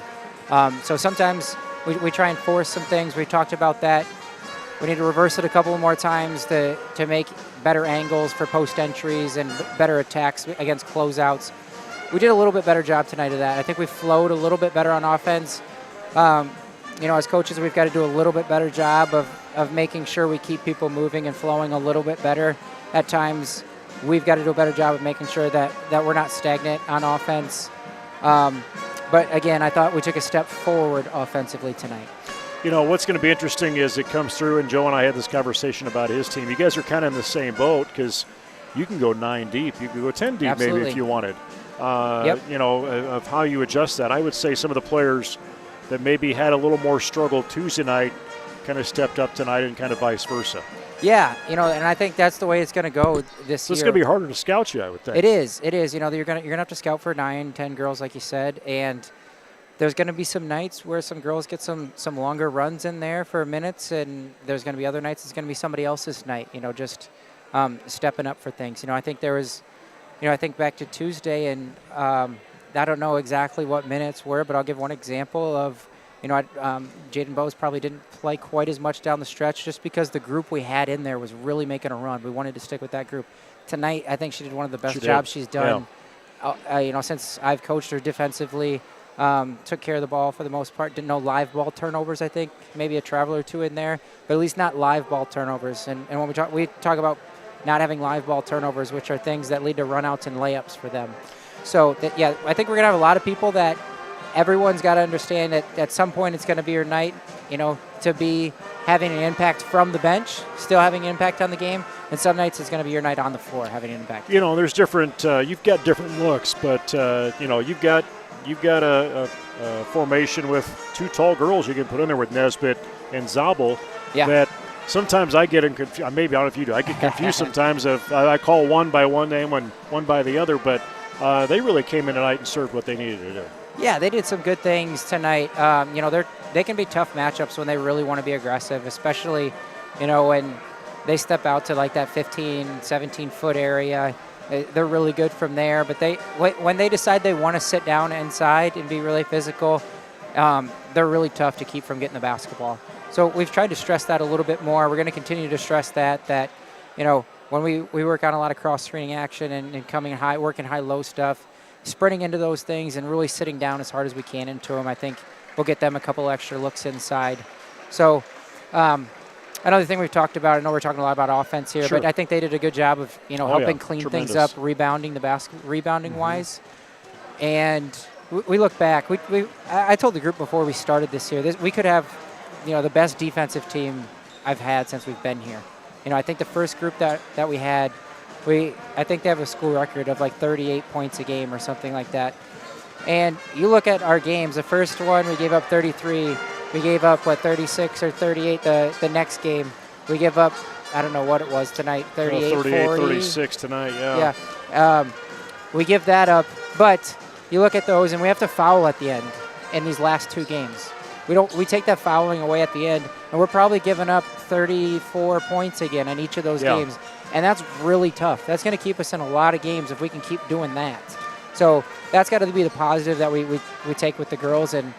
Speaker 5: So sometimes we try and force some things. We talked about that. We need to reverse it a couple more times to make better angles for post entries and better attacks against closeouts. We did a little bit better job tonight of that. I think we flowed a little bit better on offense. As coaches, we've got to do a little bit better job of making sure we keep people moving and flowing a little bit better. At times, we've got to do a better job of making sure that we're not stagnant on offense. But again, I thought we took a step forward offensively tonight.
Speaker 2: What's going to be interesting is it comes through, and Joe and I had this conversation about his team. You guys are kind of in the same boat because you can go 9 deep. You can go 10 deep.
Speaker 5: Absolutely.
Speaker 2: Maybe if you wanted.
Speaker 5: Yep.
Speaker 2: Of how you adjust that. I would say some of the players that maybe had a little more struggle Tuesday night kind of stepped up tonight and kind of vice versa.
Speaker 5: Yeah, and I think that's the way it's going to go this
Speaker 2: So
Speaker 5: year.
Speaker 2: it's going to be harder to scout you, I would think.
Speaker 5: It is. You're going to have to scout for 9, 10 girls, like you said, and there's going to be some nights where some girls get some longer runs in there for minutes, and there's going to be other nights it's going to be somebody else's night, just stepping up for things. I think there was, I think back to Tuesday, and I don't know exactly what minutes were, but I'll give one example of, Jaden Bowes probably didn't play quite as much down the stretch just because the group we had in there was really making a run. We wanted to stick with that group. Tonight, I think she did one of the best jobs she's done, since I've coached her defensively. Took care of the ball for the most part. Didn't know live ball turnovers, I think. Maybe a travel or two in there, but at least not live ball turnovers. And when we talk about not having live ball turnovers, which are things that lead to runouts and layups for them. So, I think we're going to have a lot of people that everyone's got to understand that at some point it's going to be your night, to be having an impact from the bench, still having an impact on the game. And some nights it's going to be your night on the floor having an impact.
Speaker 2: There's different, you've got different looks, but, you've got a formation with 2 tall girls you can put in there with Nesbitt and Zabel that sometimes I get confused. Maybe I don't know if you do. I get confused sometimes if I call one by one name and one by the other, but they really came in tonight and served what they needed to do.
Speaker 5: Yeah, they did some good things tonight. They can be tough matchups when they really want to be aggressive, especially, when they step out to like that 15, 17-foot area. They're really good from there, but when they decide they want to sit down inside and be really physical, they're really tough to keep from getting the basketball. So we've tried to stress that a little bit more. We're going to continue to stress that when we work on a lot of cross-screening action and coming high, working high-low stuff, sprinting into those things and really sitting down as hard as we can into them, I think we'll get them a couple extra looks inside. So another thing we've talked about, I know we're talking a lot about offense here, but I think they did a good job of, helping clean things up, rebounding wise. And we look back. I told the group before we started this year, we could have, the best defensive team I've had since we've been here. I think the first group that we had, I think they have a school record of like 38 points a game or something like that. And you look at our games, the first one we gave up 33. We gave up, 36 or 38 the next game. We give up, I don't know what it was tonight, 38, 40.
Speaker 2: 36 tonight, yeah.
Speaker 5: Yeah. We give that up. But you look at those, and we have to foul at the end in these last 2 games. We take that fouling away at the end, and we're probably giving up 34 points again in each of those games. And that's really tough. That's going to keep us in a lot of games if we can keep doing that. So that's got to be the positive that we take with the girls. And,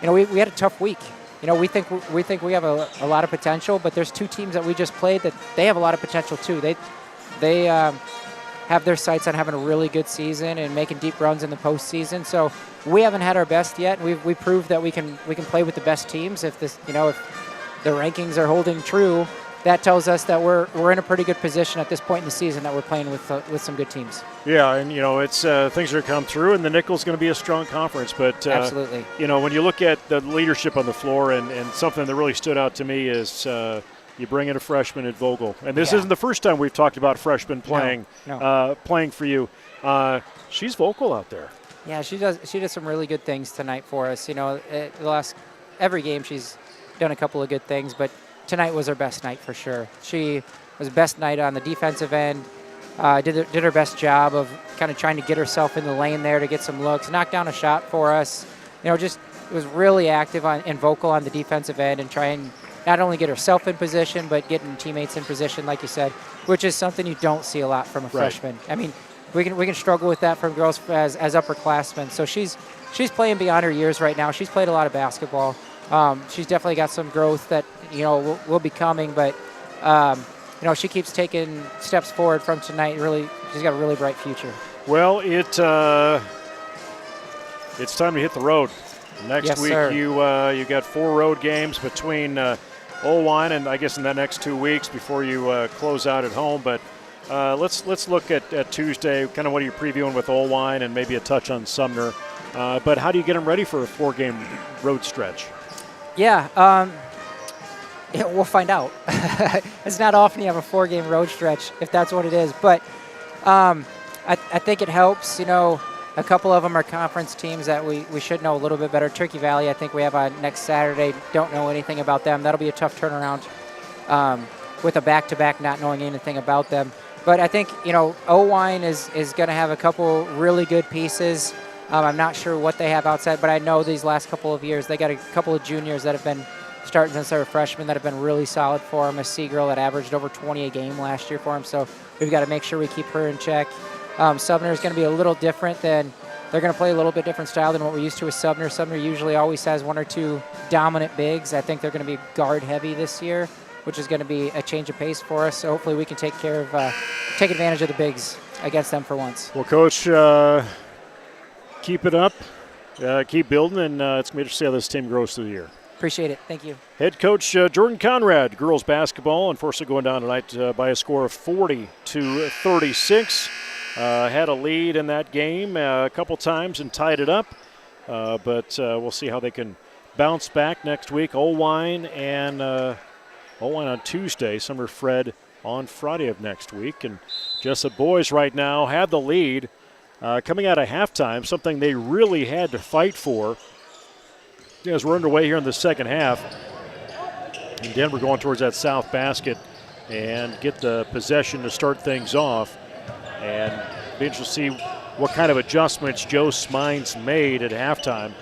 Speaker 5: we had a tough week. We think we have a lot of potential, but there's 2 teams that we just played that they have a lot of potential too. They have their sights on having a really good season and making deep runs in the postseason. So we haven't had our best yet. We proved that we can play with the best teams. If if the rankings are holding true, that tells us that we're in a pretty good position at this point in the season that we're playing with some good teams.
Speaker 2: Yeah, and it's things are come through, and the Nickel's going to be a strong conference. But
Speaker 5: absolutely,
Speaker 2: when you look at the leadership on the floor, and something that really stood out to me is you bring in a freshman at Vogel, and this isn't the first time we've talked about freshmen playing playing for you. She's vocal out there.
Speaker 5: Yeah, she does some really good things tonight for us. Every game she's done a couple of good things, but tonight was her best night for sure. She was best night on the defensive end, did her best job of kind of trying to get herself in the lane there to get some looks, knock down a shot for us. Just was really active and vocal on the defensive end and try and not only get herself in position, but getting teammates in position, like you said, which is something you don't see a lot from a freshman. I mean, we can struggle with that from girls as upperclassmen. So she's playing beyond her years right now. She's played a lot of basketball. She's definitely got some growth that will be coming, but she keeps taking steps forward from tonight. Really, she's got a really bright future.
Speaker 2: Well, it's time to hit the road. Next week,
Speaker 5: sir.
Speaker 2: you got 4 road games between Owine and I guess in the next 2 weeks before you close out at home. But let's look at Tuesday. Kind of what are you previewing with Owine and maybe a touch on Sumner. But how do you get them ready for a 4-game road stretch?
Speaker 5: Yeah, we'll find out. It's not often you have a 4-game road stretch if that's what it is. But I think it helps. A couple of them are conference teams that we should know a little bit better. Turkey Valley, I think we have on next Saturday. Don't know anything about them. That'll be a tough turnaround with a back-to-back not knowing anything about them. But I think, Owine is going to have a couple really good pieces. I'm not sure what they have outside, but I know these last couple of years they got a couple of juniors that have been starting since they were freshmen that have been really solid for them. A Seagirl that averaged over 20 a game last year for them, so we've got to make sure we keep her in check. Sumner is going to be a little different they're going to play a little bit different style than what we're used to with Sumner. Sumner usually always has 1 or 2 dominant bigs. I think they're going to be guard heavy this year, which is going to be a change of pace for us. So hopefully we can take advantage of the bigs against them for once.
Speaker 2: Well, Coach, keep it up, keep building, and it's going to be interesting to see how this team grows through the year.
Speaker 5: Appreciate it. Thank you.
Speaker 2: Head coach Jordan Conrad, girls basketball, unfortunately going down tonight by a score of 40-36. Had a lead in that game a couple times and tied it up, but we'll see how they can bounce back next week. Owine on Tuesday, Summer Fred on Friday of next week. And Jesup boys right now have the lead coming out of halftime, something they really had to fight for. As we're underway here in the second half, and Denver going towards that south basket and get the possession to start things off. And be interesting to see what kind of adjustments Joe Smines made at halftime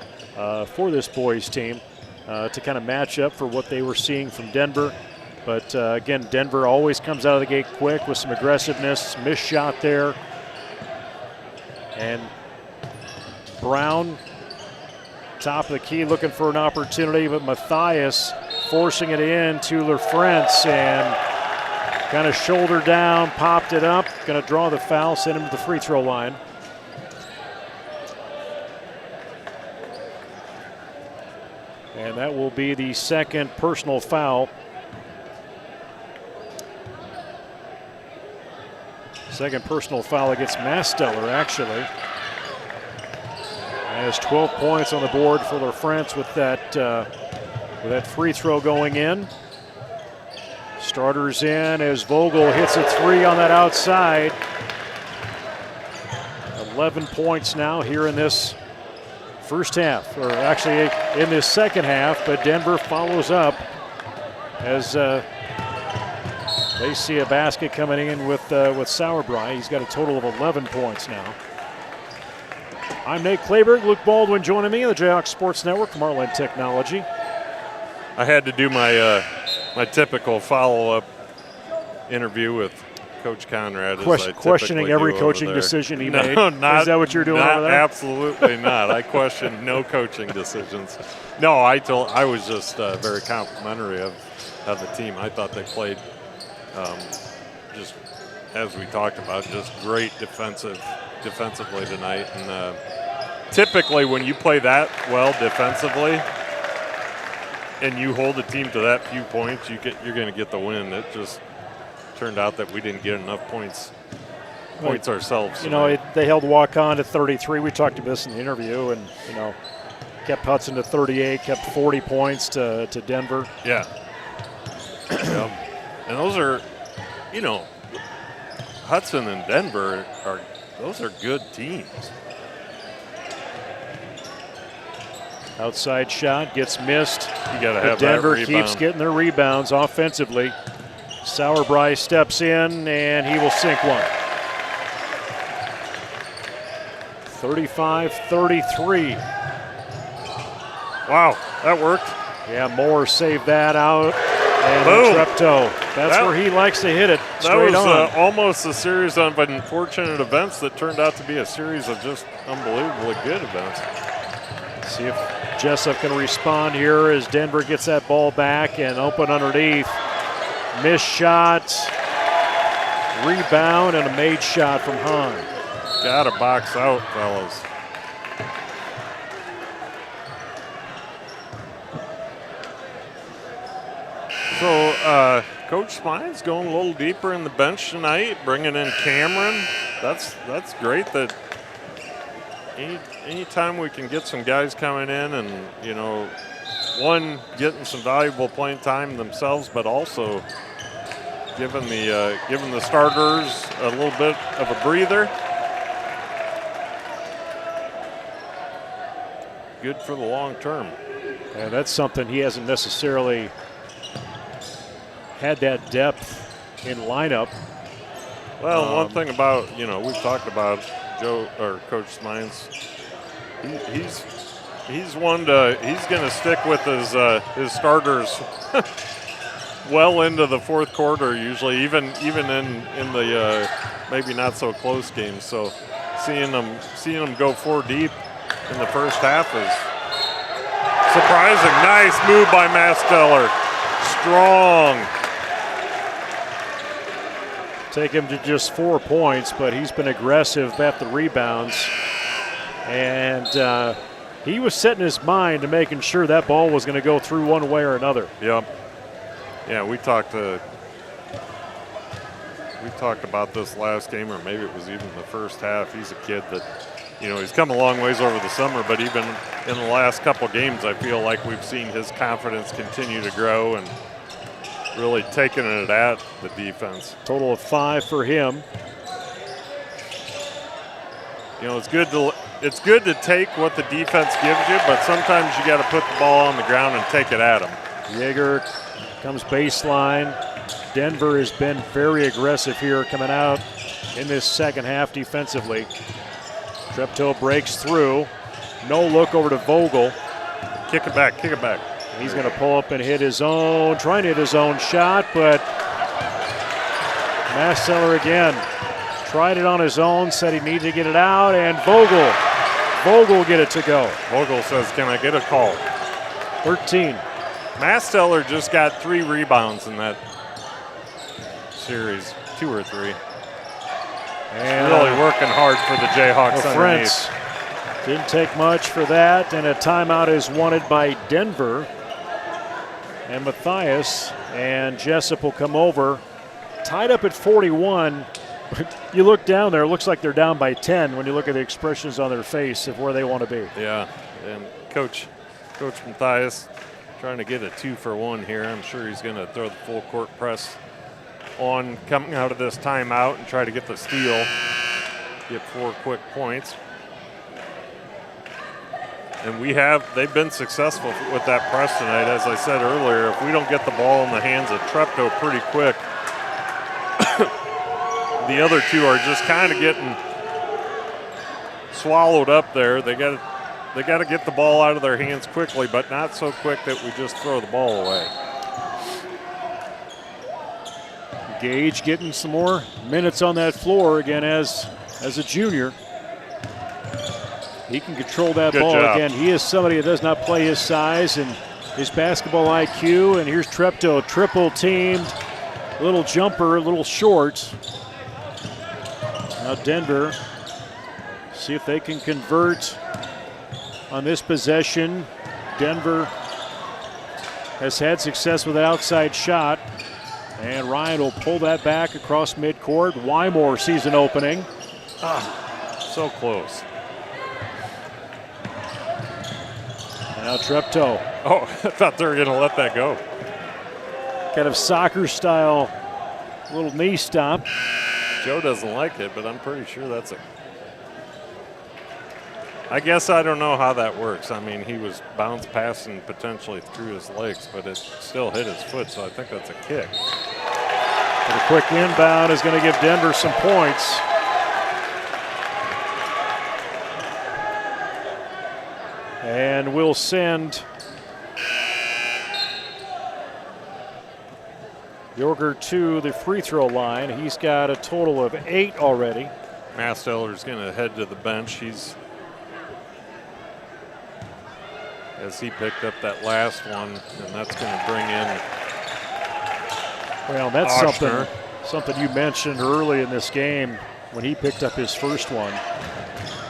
Speaker 2: for this boys team to kind of match up for what they were seeing from Denver. But again, Denver always comes out of the gate quick with some aggressiveness. Missed shot there. And Brown, top of the key, looking for an opportunity, but Matthias forcing it in to LaFrance and kind of shoulder down, popped it up, going to draw the foul, send him to the free throw line. And that will be the second personal foul. Second personal foul against Masteller, actually. Has 12 points on the board for LaFrance with that free throw going in. Starters in as Vogel hits a 3 on that outside. 11 points now here in this first half, or actually in this second half, but Denver follows up as they see a basket coming in with Sauerbrei. He's got a total of 11 points now. I'm Nate Kleberg. Luke Baldwin joining me on the Jayhawks Sports Network from Heartland Technology.
Speaker 3: I had to do my my typical follow-up interview with Coach Conrad.
Speaker 2: Questioning every coaching decision he made. Is that what you're doing over there?
Speaker 3: Absolutely not. I question no coaching decisions. No, I was just very complimentary of the team. I thought they played just as we talked about, just great defensively tonight. And typically when you play that well defensively and you hold the team to that few points, you're going to get the win. It just turned out that we didn't get enough points ourselves.
Speaker 2: They held walk-on to 33. We talked about this in the interview, and kept Hudson to 38, kept 40 points to Denver.
Speaker 3: Yeah. And those are, Hudson and Denver those are good teams.
Speaker 2: Outside shot gets missed.
Speaker 3: You got to have
Speaker 2: Denver
Speaker 3: that
Speaker 2: keeps getting their rebounds offensively. Sauerbrei steps in, and he will sink one. 35-33.
Speaker 3: Wow, that worked.
Speaker 2: Yeah, Moore saved that out. And
Speaker 3: Boom.
Speaker 2: Treptow, that's where he likes to hit it, straight
Speaker 3: that was
Speaker 2: on.
Speaker 3: almost a series of unfortunate events that turned out to be a series of just unbelievably good events.
Speaker 2: See if Jesup can respond here as Denver gets that ball back and open underneath. Missed shot, rebound, and a made shot from Hahn.
Speaker 3: Got to box out, fellas. So Coach Spine's going a little deeper in the bench tonight, bringing in Cameron. That's great that anytime we can get some guys coming in and, you know, one, getting some valuable playing time themselves, but also giving the starters a little bit of a breather. Good for the long term.
Speaker 2: Yeah, that's something he hasn't necessarily had that depth in lineup.
Speaker 3: Well, one thing about, you know, we've talked about Coach Smines. He's going to stick with his starters well into the fourth quarter usually, even in the maybe not so close games. So seeing them go 4 deep in the first half is surprising. Nice move by Masteller. Strong.
Speaker 2: Take him to just 4 points, but he's been aggressive at the rebounds. And he was setting his mind to making sure that ball was going to go through one way or another.
Speaker 3: Yep. Yeah, we talked about this last game, or maybe it was even the first half. He's a kid that, you know, he's come a long ways over the summer, but even in the last couple games, I feel like we've seen his confidence continue to grow and really taking it at the defense.
Speaker 2: Total of 5 for him.
Speaker 3: You know, it's good to take what the defense gives you, but sometimes you got to put the ball on the ground and take it at them.
Speaker 2: Yeager comes baseline. Denver has been very aggressive here coming out in this second half defensively. Treptow breaks through. No look over to Vogel.
Speaker 3: Kick it back, kick it back.
Speaker 2: He's going to pull up and hit his own, trying to hit his own shot, but Masteller again tried it on his own, said he needed to get it out, and Vogel get it to go.
Speaker 3: Vogel says, can I get a call?
Speaker 2: 13.
Speaker 3: Masteller just got 3 rebounds in that series, 2 or 3. And really working hard for the Jayhawks underneath.
Speaker 2: Didn't take much for that, and a timeout is wanted by Denver. And Matthias and Jesup will come over. Tied up at 41. You look down there, it looks like they're down by 10 when you look at the expressions on their face of where they want to be.
Speaker 3: Yeah, and Coach Matthias trying to get a 2-for-1 here. I'm sure he's going to throw the full court press on coming out of this timeout and try to get the steal, get 4 quick points. And they've been successful with that press tonight. As I said earlier, if we don't get the ball in the hands of Treptow pretty quick, the other 2 are just kind of getting swallowed up there. They got to get the ball out of their hands quickly, but not so quick that we just throw the ball away.
Speaker 2: Gage getting some more minutes on that floor again as a junior. He can control that ball again. He is somebody that does not play his size and his basketball IQ. And here's Treptow, triple teamed, a little jumper, a little short. Now Denver, see if they can convert on this possession. Denver has had success with an outside shot. And Ryan will pull that back across midcourt. Wymore sees an opening.
Speaker 3: So close.
Speaker 2: Now Treptow.
Speaker 3: Oh, I thought they were going to let that go.
Speaker 2: Kind of soccer style little knee stomp.
Speaker 3: Joe doesn't like it, but I'm pretty sure that's I guess I don't know how that works. I mean, he was bounce passing potentially through his legs, but it still hit his foot, so I think that's a kick.
Speaker 2: But a quick inbound is going to give Denver some points. and will send Yorger to the free throw line. He's got a total of 8 already.
Speaker 3: Masteller's going to head to the bench. As he picked up that last one, and that's going to bring in.
Speaker 2: Well, that's
Speaker 3: Oshner.
Speaker 2: something you mentioned early in this game when he picked up his first one.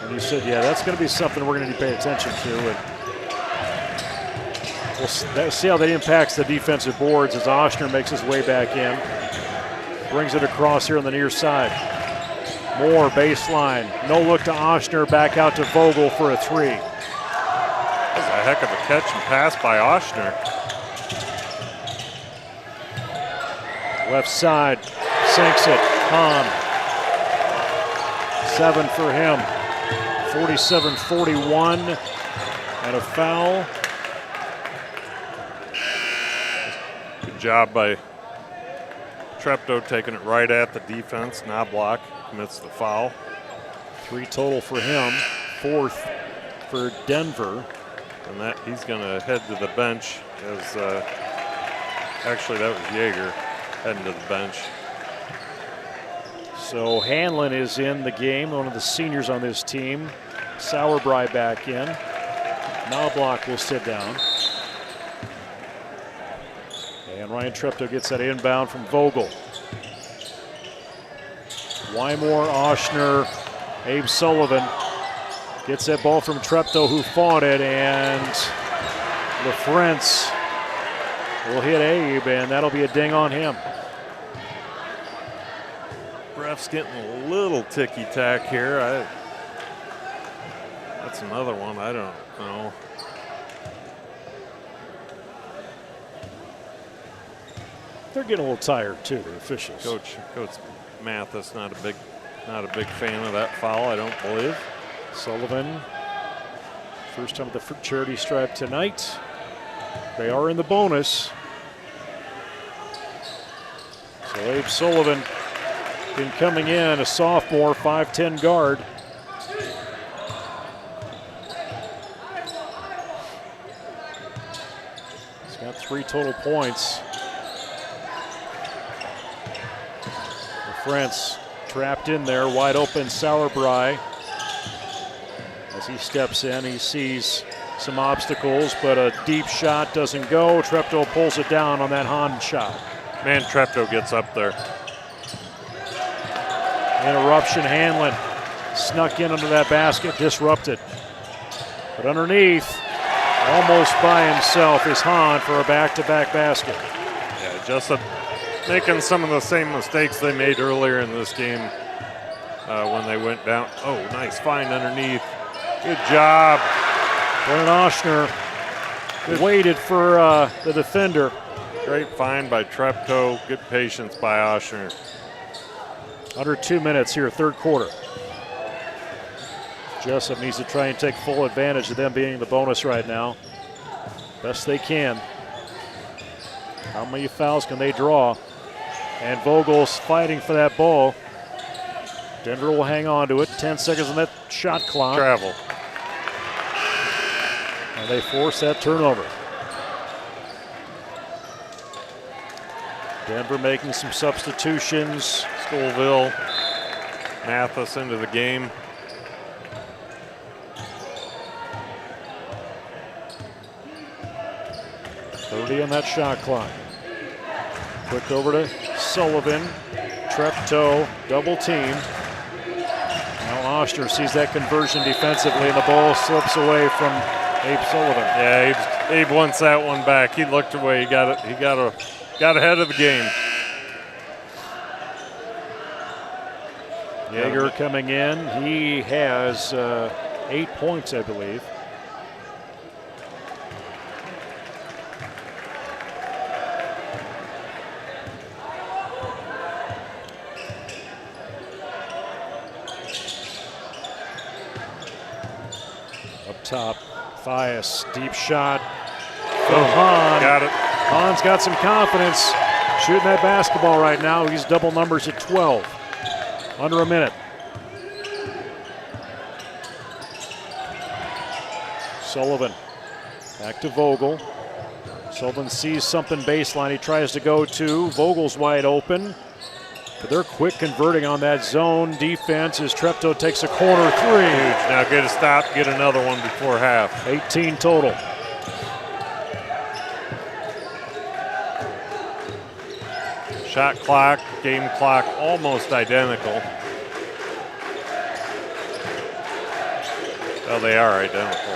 Speaker 2: And you said, yeah, that's going to be something we're going to need to pay attention to. And we'll see how that impacts the defensive boards as Oshner makes his way back in. Brings it across here on the near side. Moore baseline. No look to Oshner. Back out to Vogel for a 3.
Speaker 3: That was a heck of a catch and pass by Oshner.
Speaker 2: Left side. Sinks it. Hahn. 7 for him. 47-41. And a foul.
Speaker 3: Good job by Treptow taking it right at the defense. Knobloch commits the foul.
Speaker 2: 3 total for him. 4th for Denver.
Speaker 3: And that he's going to head to the bench as actually that was Yeager heading to the bench.
Speaker 2: So Hanlon is in the game, one of the seniors on this team. Sauerbrei back in. Knobloch will sit down. And Ryan Treptow gets that inbound from Vogel. Wymore, Oshner, Abe Sullivan gets that ball from Treptow, who fought it, and LaFrentz will hit Abe, and that'll be a ding on him.
Speaker 3: Ref's getting a little ticky-tack here. That's another one. I don't know.
Speaker 2: They're getting a little tired too, the officials.
Speaker 3: Coach Mathis not a big fan of that foul, I don't believe.
Speaker 2: Sullivan, first time at the charity stripe tonight. They are in the bonus. So Abe Sullivan been coming in, a sophomore, 5'10" guard. He's got 3 total points. LaFrentz trapped in there, wide open Sauerbrei. As he steps in, he sees some obstacles, but a deep shot doesn't go. Treptow pulls it down on that Hahn shot.
Speaker 3: Man, Treptow gets up there.
Speaker 2: Interruption, Hanlon snuck in under that basket, disrupted. But underneath, almost by himself, is Hahn for a back-to-back basket.
Speaker 3: Yeah, Jesup making some of the same mistakes they made earlier in this game when they went down. Oh, nice find underneath. Good job.
Speaker 2: Brennan Oshner waited for the defender.
Speaker 3: Great find by Treptow. Good patience by Oshner.
Speaker 2: Under 2 minutes here, third quarter. Jesup needs to try and take full advantage of them being in the bonus right now. Best they can. How many fouls can they draw? And Vogel's fighting for that ball. Denver will hang on to it. 10 seconds on that shot clock.
Speaker 3: Travel.
Speaker 2: And they force that turnover. Denver making some substitutions.
Speaker 3: Scoville, Mathis into the game.
Speaker 2: On that shot clock. Quick over to Sullivan. Treptow double teamed. Now Oshner sees that conversion defensively, and the ball slips away from Abe Sullivan.
Speaker 3: Yeah, Abe wants that one back. He looked away. He got ahead of the game.
Speaker 2: Yeager coming in. He has 8 points, I believe. Top, Fias, deep shot from Hahn.
Speaker 3: Got it.
Speaker 2: Hahn's got some confidence shooting that basketball right now. He's double numbers at 12. Under a minute. Sullivan Back to Vogel. Sullivan sees something baseline he tries to go to. Vogel's wide open. But they're quick converting on that zone defense as Treptow takes a corner three.
Speaker 3: Huge. Now get a stop, get another one before half.
Speaker 2: 18 total.
Speaker 3: Shot clock, game clock almost identical. Well, they are identical.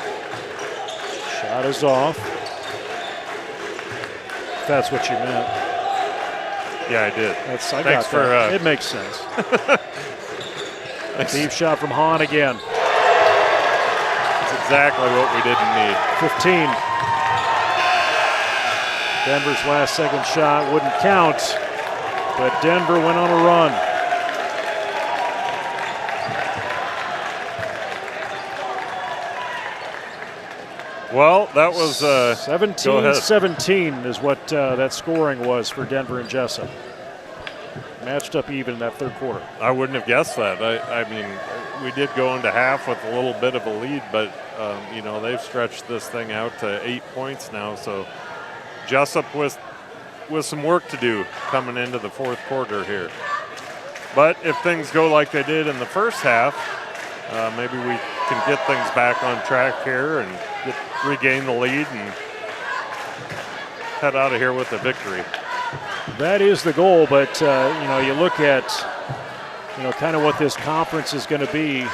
Speaker 2: Shot is off. If that's what you meant.
Speaker 3: Yeah, I did.
Speaker 2: Thanks
Speaker 3: Thanks for
Speaker 2: it makes sense. Deep shot from Hahn again.
Speaker 3: That's exactly what we didn't need.
Speaker 2: 15. Denver's last second shot wouldn't count, but Denver went on a run.
Speaker 3: Well, that was
Speaker 2: 17-17 is what that scoring was for Denver and Jesup. Matched up even in that third quarter.
Speaker 3: I wouldn't have guessed that. I mean, we did go into half with a little bit of a lead, but you know, they've stretched this thing out to 8 points now. So Jesup with some work to do coming into the fourth quarter here. But if things go like they did in the first half, maybe we can get things back on track here and regain the lead and head out of here with a victory.
Speaker 2: That is the goal, but you know, you look at kind of what this conference is going to be.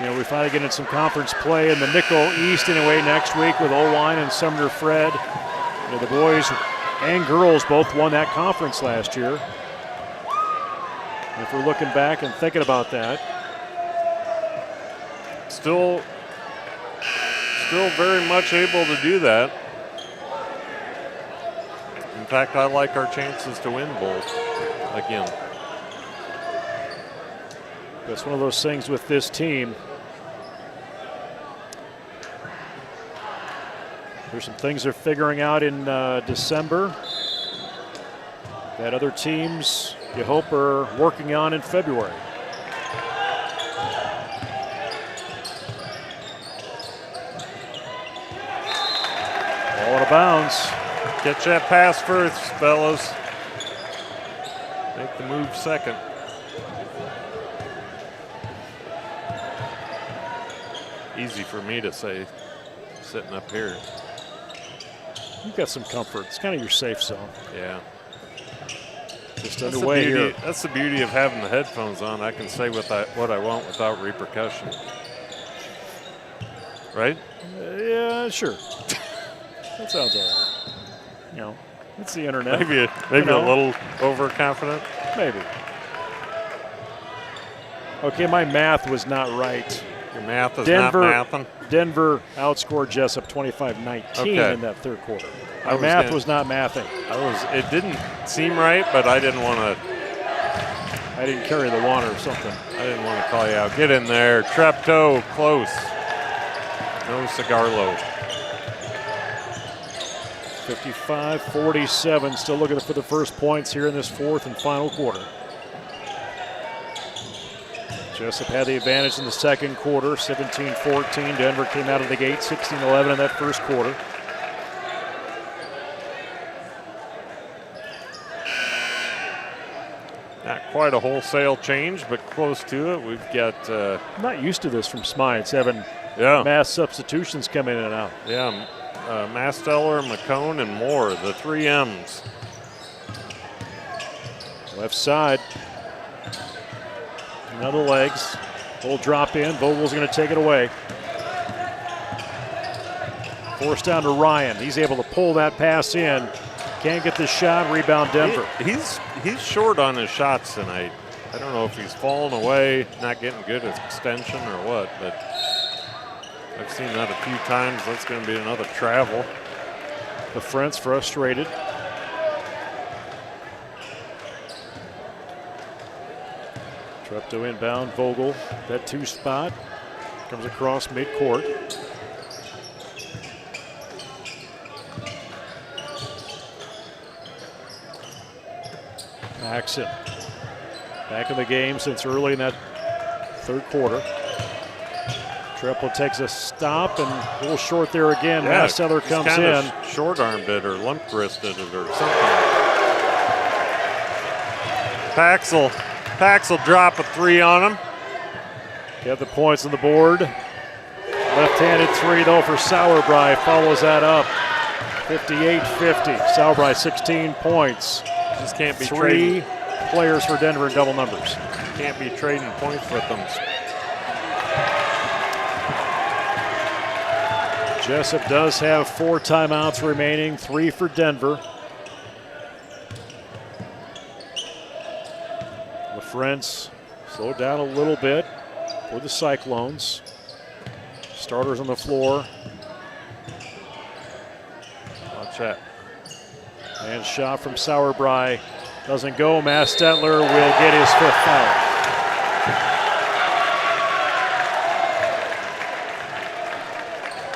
Speaker 2: You know, we finally get in some conference play in the Nickel East anyway next week with Oline and Sumner Fred. You know, the boys and girls both won that conference last year. If we're looking back and thinking about that,
Speaker 3: still very much able to do that. In fact, I like our chances to win both again.
Speaker 2: That's one of those things with this team. There's some things they're figuring out in December that other teams, you hope, are working on in February. Ball out of bounds.
Speaker 3: Catch that pass first, fellas. Make the move second. Easy for me to say, sitting up here.
Speaker 2: You've got some comfort. It's kind of your safe zone.
Speaker 3: Yeah.
Speaker 2: Just
Speaker 3: That's
Speaker 2: underway here.
Speaker 3: That's the beauty of having the headphones on. I can say what I want without repercussion. Right?
Speaker 2: Yeah, sure. That sounds all right. You know, it's the internet.
Speaker 3: Maybe a little overconfident.
Speaker 2: Maybe. Okay, my math was not right.
Speaker 3: Your math is not mathing.
Speaker 2: Denver outscored Jesup 25-19 in that third quarter. My math was not mathing.
Speaker 3: It didn't seem right, but I didn't want to.
Speaker 2: I didn't carry the water or something.
Speaker 3: I didn't want to call you out. Get in there. Treptow, close. No Cigarlo.
Speaker 2: 55-47, still looking for the first points here in this fourth and final quarter. Jesup had the advantage in the second quarter, 17-14. Denver came out of the gate 16-11 in that first quarter.
Speaker 3: Not quite a wholesale change, but close to it. We've got.
Speaker 2: I'm not used to this from Smites, having mass substitutions come in and out.
Speaker 3: Yeah, Masteller, McCone, and Moore, the 3 M's.
Speaker 2: Left side. Another legs. Full drop in. Vogel's going to take it away. Forced down to Ryan. He's able to pull that pass in. Can't get the shot. Rebound Denver.
Speaker 3: He's short on his shots tonight. I don't know if he's falling away, not getting good extension or what, but I've seen that a few times. That's going to be another travel.
Speaker 2: The French frustrated. Treptow inbound. Vogel, that 2 spot. Comes across midcourt. Axon back in the game since early in that third quarter. Triple takes a stop and a little short there again.
Speaker 3: Yeah,
Speaker 2: Masteller comes in.
Speaker 3: Short-armed it or limp-wristed it or something. Pax will drop a 3 on him.
Speaker 2: Get the points on the board. Left-handed 3 though for Sauerbrei. Follows that up. 58-50. Sauerbrei 16 points.
Speaker 3: Just can't be
Speaker 2: 3
Speaker 3: trading.
Speaker 2: players for Denver in double numbers.
Speaker 3: Can't be trading points with them.
Speaker 2: Jesup does have 4 timeouts remaining, 3 for Denver. LaFrentz slowed down a little bit for the Cyclones. Starters on the floor.
Speaker 3: Watch that.
Speaker 2: And shot from Sauerbrei doesn't go. Mastetler will get his 5th foul.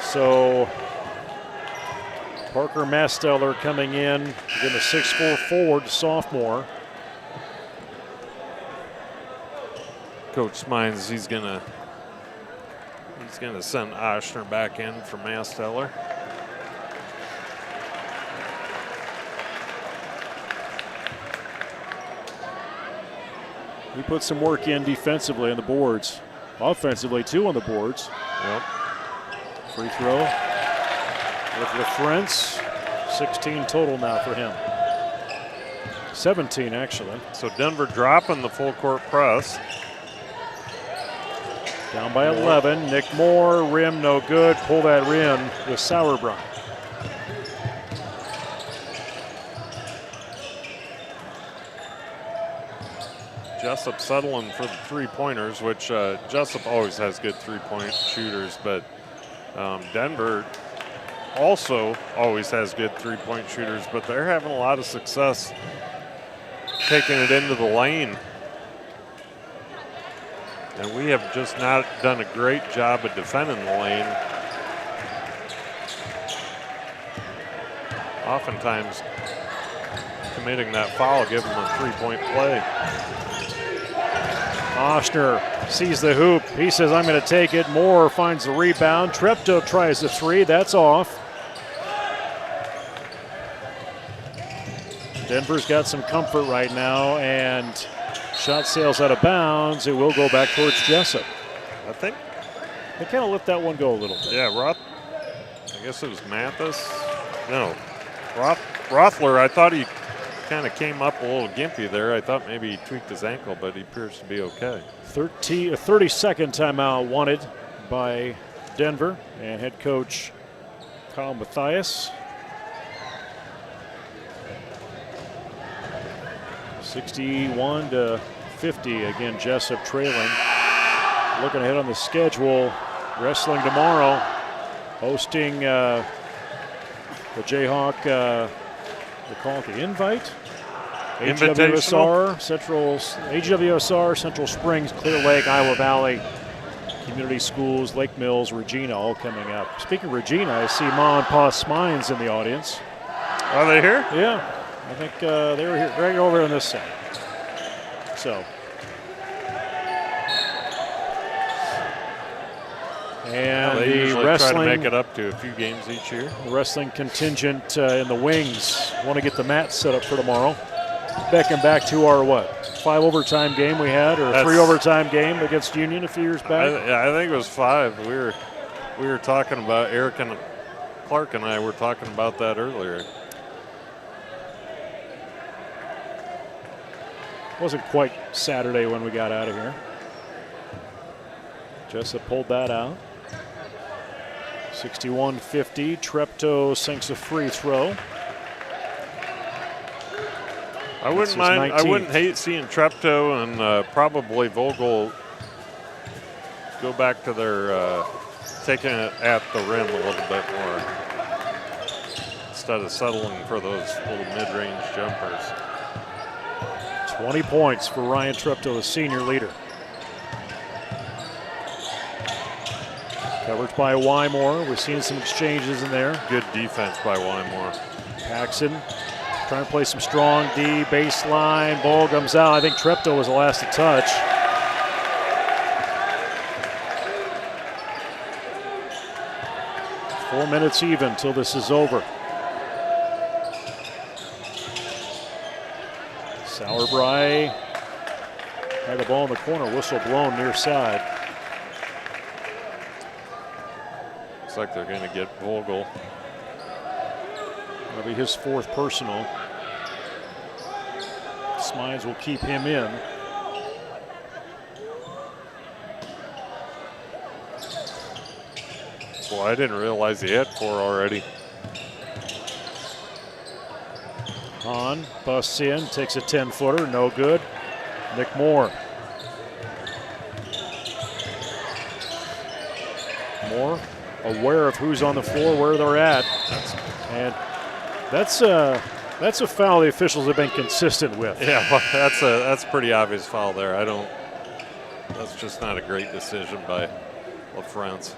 Speaker 2: So Parker Mastetler coming in, again a 6'4" forward, sophomore.
Speaker 3: Coach Smines, he's gonna send Oshner back in for Masteller.
Speaker 2: He put some work in defensively on the boards, offensively too on the boards.
Speaker 3: Yep.
Speaker 2: Free throw with LaFrentz, 16 total now for him. 17 actually.
Speaker 3: So Denver dropping the full court press.
Speaker 2: Down by 11. Nick Moore, rim no good. Pull that rim with Sauerbrei.
Speaker 3: Jesup settling for the 3-pointers, which Jesup always has good 3-point shooters, but Denver also always has good 3-point shooters, but they're having a lot of success taking it into the lane. And we have just not done a great job of defending the lane. Oftentimes committing that foul, give them a 3-point play.
Speaker 2: Oshner sees the hoop. He says, I'm going to take it. Moore finds the rebound. Treptow tries the 3. That's off. Denver's got some comfort right now, and shot sails out of bounds. It will go back towards Jesup.
Speaker 3: I think
Speaker 2: They kind of let that one go a little bit.
Speaker 3: Yeah, I guess it was Mathis. No, Rothler, I thought he kind of came up a little gimpy there. I thought maybe he tweaked his ankle, but he appears to be okay.
Speaker 2: A 30-second timeout wanted by Denver and head coach Kyle Mathias. 61-50. Again, Jesup trailing. Looking ahead on the schedule, wrestling tomorrow, hosting the Jayhawk, they call it the Invite? AWSR, Central Springs, Clear Lake, Iowa Valley, Community Schools, Lake Mills, Regina, all coming up. Speaking of Regina, I see Ma and Pa Smines in the audience.
Speaker 3: Are they here?
Speaker 2: Yeah, I think they were here, right over on this side. So. And
Speaker 3: they
Speaker 2: the
Speaker 3: usually
Speaker 2: wrestling,
Speaker 3: try to make it up to a few games each year.
Speaker 2: The wrestling contingent in the wings want to get the mat set up for tomorrow. Becking back to our 5 overtime game we had, or 3 overtime game against Union a few years back.
Speaker 3: I think it was 5. We were talking about, Eric and Clark and I were talking about that earlier.
Speaker 2: Wasn't quite Saturday when we got out of here. Jesup pulled that out. 61-50. Treptow sinks a free throw.
Speaker 3: I wouldn't hate seeing Treptow and probably Vogel go back to their taking it at the rim a little bit more instead of settling for those little mid-range jumpers.
Speaker 2: 20 points for Ryan Treptow, the senior leader. Coverage by Wymore. We're seeing some exchanges in there.
Speaker 3: Good defense by Wymore.
Speaker 2: Paxson trying to play some strong D, baseline. Ball comes out. I think Treptow was the last to touch. 4 minutes even till this is over. Sauerbrei had the ball in the corner, whistle blown near side.
Speaker 3: Looks like they're going to get Vogel.
Speaker 2: That'll be his 4th personal. Smines will keep him in.
Speaker 3: Well, I didn't realize he had 4 already.
Speaker 2: Hahn busts in, takes a 10-footer, no good. Nick Moore. Moore aware of who's on the floor, where they're at. And that's a foul the officials have been consistent with.
Speaker 3: Yeah, well, that's a pretty obvious foul there. That's just not a great decision by LaFrance.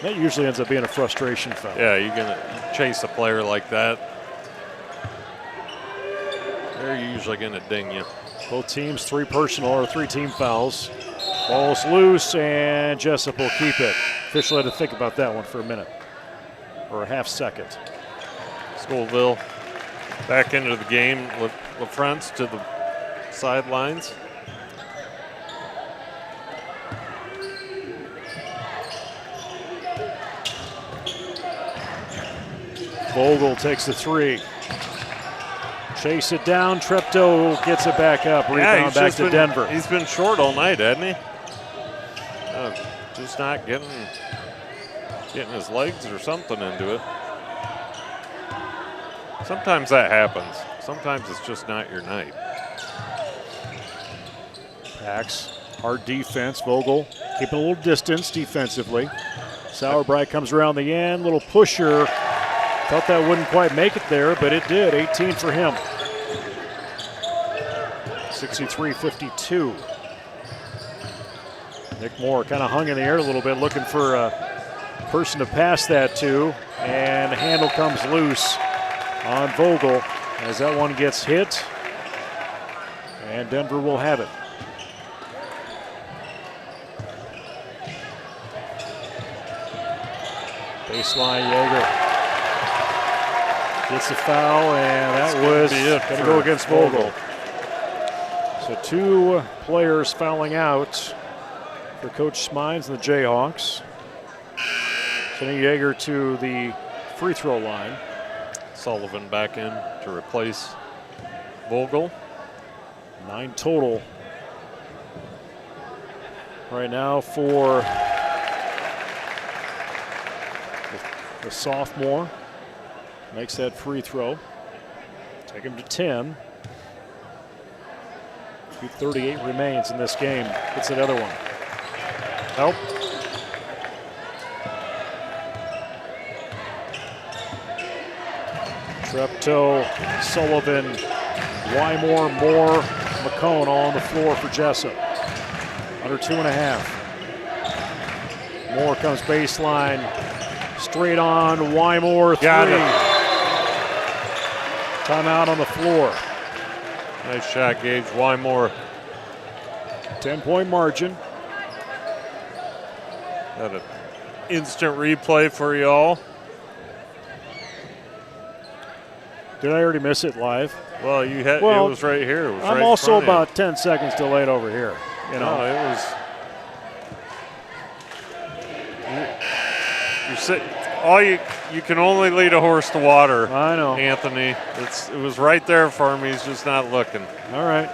Speaker 2: That usually ends up being a frustration foul.
Speaker 3: Yeah, you're going to chase a player like that. They're usually going to ding you.
Speaker 2: Both teams 3 personal or 3 team fouls. Ball's loose and Jesup will keep it. Official had to think about that one for a minute or a half second.
Speaker 3: Scoville back into the game. LaFrance to the sidelines.
Speaker 2: Vogel takes the 3. Chase it down. Treptow gets it back up. Rebound back to Denver.
Speaker 3: He's been short all night, hasn't he? Just not getting his legs or something into it. Sometimes that happens. Sometimes it's just not your night.
Speaker 2: Pax, hard defense. Vogel keeping a little distance defensively. Sauerbrei comes around the end. Little pusher. Thought that wouldn't quite make it there, but it did. 18 for him. 63-52. Nick Moore kind of hung in the air a little bit, looking for a person to pass that to, and the handle comes loose on Vogel as that one gets hit, and Denver will have it. Baseline, Yeager gets the foul, and that was going to go against Vogel. So 2 players fouling out for Coach Smines and the Jayhawks. Sending Yeager to the free throw line.
Speaker 3: Sullivan back in to replace Vogel.
Speaker 2: 9 total right now for the sophomore. Makes that free throw. Take him to 10. 2:38 remains in this game. Gets another one. Help. Treptow, Sullivan, Wymore, Moore, McCone all on the floor for Jesup. Under 2.5. Moore comes baseline. Straight on, Wymore, 3.
Speaker 3: Got it.
Speaker 2: Timeout on the floor.
Speaker 3: Nice shot, Gage. Wymore.
Speaker 2: 10-point margin.
Speaker 3: Got an instant replay for y'all.
Speaker 2: Did I already miss it live?
Speaker 3: Well, it was right here. It was
Speaker 2: I'm
Speaker 3: right
Speaker 2: also
Speaker 3: in front of
Speaker 2: about 10 seconds delayed over here.
Speaker 3: you. No, it was. You're sitting. You can only lead a horse to water.
Speaker 2: I know,
Speaker 3: Anthony. It was right there for him. He's just not looking.
Speaker 2: All right.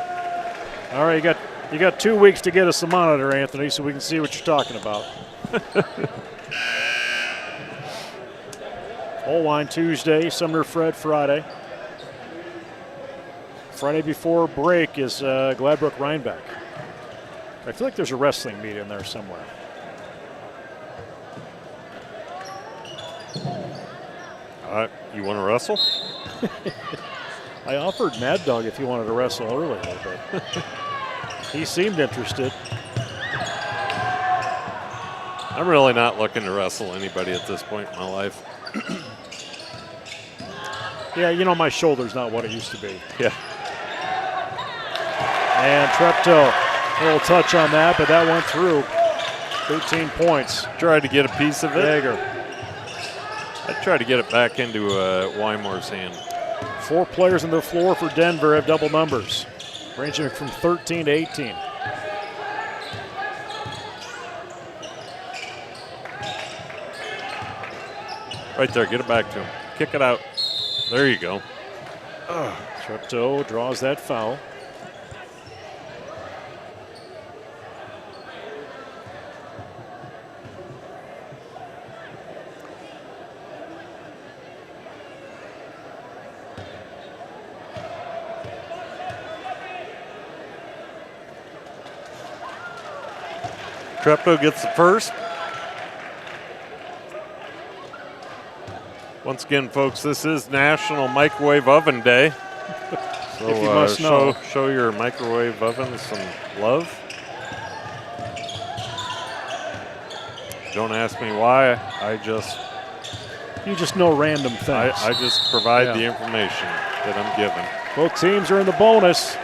Speaker 2: You got 2 weeks to get us the monitor, Anthony, so we can see what you're talking about. Whole line Tuesday, Sumner Fred Friday. Friday before break is Gladbrook Rhinebeck. I feel like there's a wrestling meet in there somewhere.
Speaker 3: You want to wrestle?
Speaker 2: I offered Mad Dog if he wanted to wrestle earlier, but he seemed interested.
Speaker 3: I'm really not looking to wrestle anybody at this point in my life.
Speaker 2: Yeah, my shoulder's not what it used to be.
Speaker 3: Yeah.
Speaker 2: And Treptow, a little touch on that, but that went through. 13 points.
Speaker 3: Tried to get a piece of it.
Speaker 2: Yeager
Speaker 3: try to get it back into Wymore's hand.
Speaker 2: 4 players on the floor for Denver have double numbers, ranging from 13 to 18.
Speaker 3: Right there, get it back to him. Kick it out. There you go.
Speaker 2: Treptow draws that foul.
Speaker 3: Treptow gets the first. Once again, folks, this is National Microwave Oven Day. So
Speaker 2: if you must know.
Speaker 3: Show your microwave oven some love. Don't ask me why.
Speaker 2: You just know random things.
Speaker 3: I just provide the information that I'm given.
Speaker 2: Both teams are in the bonus.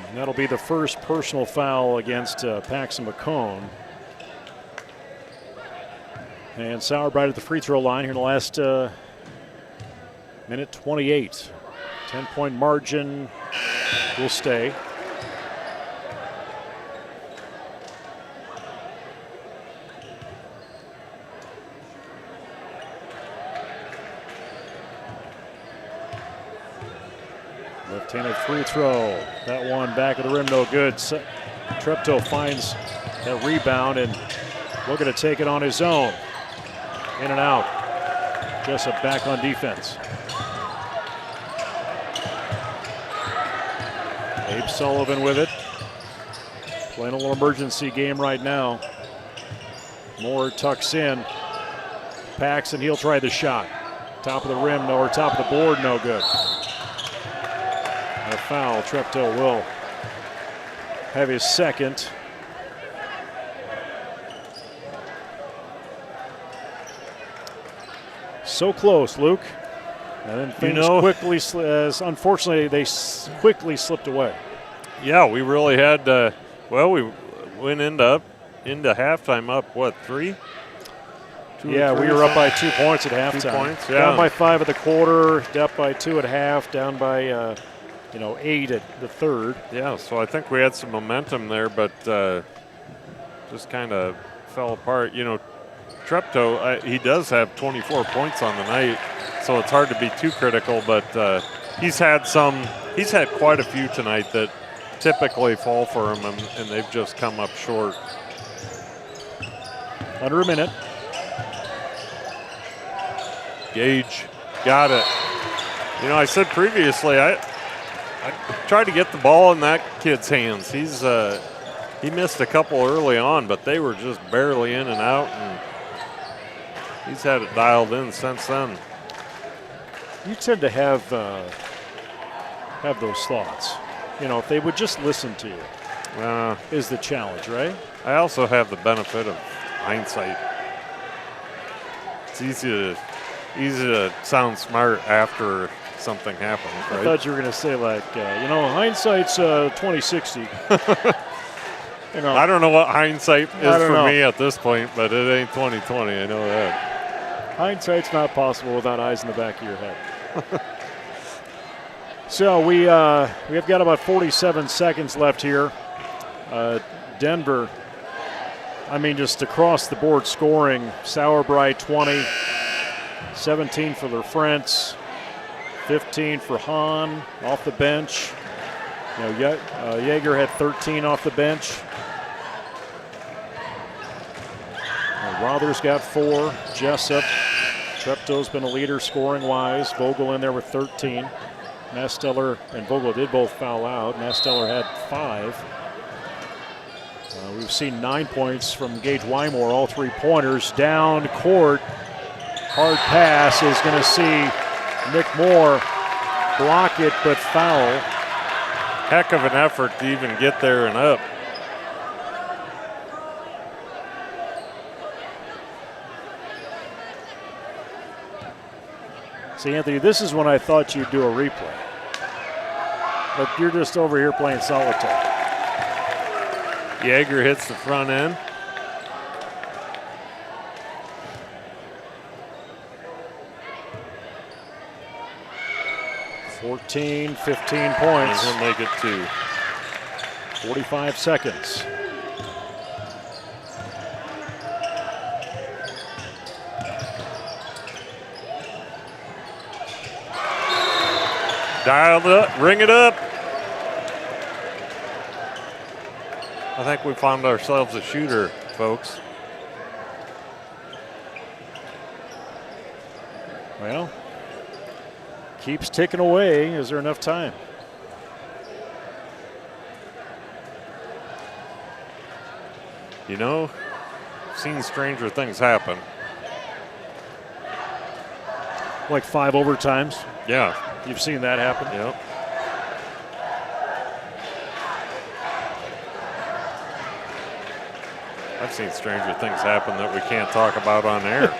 Speaker 2: And that'll be the first personal foul against Paxton McCone. And Sauerbreit at the free throw line here in the last minute 28. 10-point margin will stay. Left-handed free throw. That one back of the rim, no good. Treptow finds that rebound and looking to take it on his own. In and out. Jesup back on defense. Abe Sullivan with it. Playing a little emergency game right now. Moore tucks in. Paxton, he'll try the shot. Top of the rim, or top of the board, no good. A foul. Treptow will have his second. So close, Luke. And then things quickly, unfortunately, they quickly slipped away.
Speaker 3: Yeah, we really had, we went into halftime up, what, 3?
Speaker 2: We were up by 2 points at halftime.
Speaker 3: 2 points, yeah.
Speaker 2: Down by 5 at the quarter, up by 2 at half, down by 8 at the third.
Speaker 3: Yeah, so I think we had some momentum there, but just kind of fell apart. Treptow, he does have 24 points on the night, so it's hard to be too critical, but he's had quite a few tonight that typically fall for him, and they've just come up short.
Speaker 2: Under a minute.
Speaker 3: Gage, got it. I said previously, I tried to get the ball in that kid's hands. He missed a couple early on, but they were just barely in and out, and he's had it dialed in since then.
Speaker 2: You tend to have those thoughts. If they would just listen to you, is the challenge, right?
Speaker 3: I also have the benefit of hindsight. It's easy to sound smart after something happens, right?
Speaker 2: I thought you were going to say hindsight's 20/60.
Speaker 3: I don't know what hindsight is for me at this point, but it ain't 20/20. I know that.
Speaker 2: Hindsight's not possible without eyes in the back of your head. So we have got about 47 seconds left here. Denver, just across the board scoring. Sauerbreit 20, 17 for LaFrentz, 15 for Hahn off the bench. Yeager had 13 off the bench. Rother's got 4. Jesup. Treptow's been a leader scoring-wise. Vogel in there with 13. Nasteller and Vogel did both foul out. Nasteller had 5. We've seen 9 points from Gage Wymore, all 3-pointers. Down court. Hard pass is going to see Nick Moore block it, but foul.
Speaker 3: Heck of an effort to even get there and up.
Speaker 2: See, Anthony, this is when I thought you'd do a replay. But you're just over here playing solitaire.
Speaker 3: Yeager hits the front end.
Speaker 2: 14, 15 points.
Speaker 3: And he'll make it 2.
Speaker 2: 45 seconds.
Speaker 3: Dial it up, ring it up. I think we found ourselves a shooter, folks.
Speaker 2: Well, keeps ticking away. Is there enough time?
Speaker 3: You know, seen stranger things happen.
Speaker 2: Like 5 overtimes.
Speaker 3: Yeah.
Speaker 2: You've seen that happen?
Speaker 3: Yep. I've seen stranger things happen that we can't talk about on air.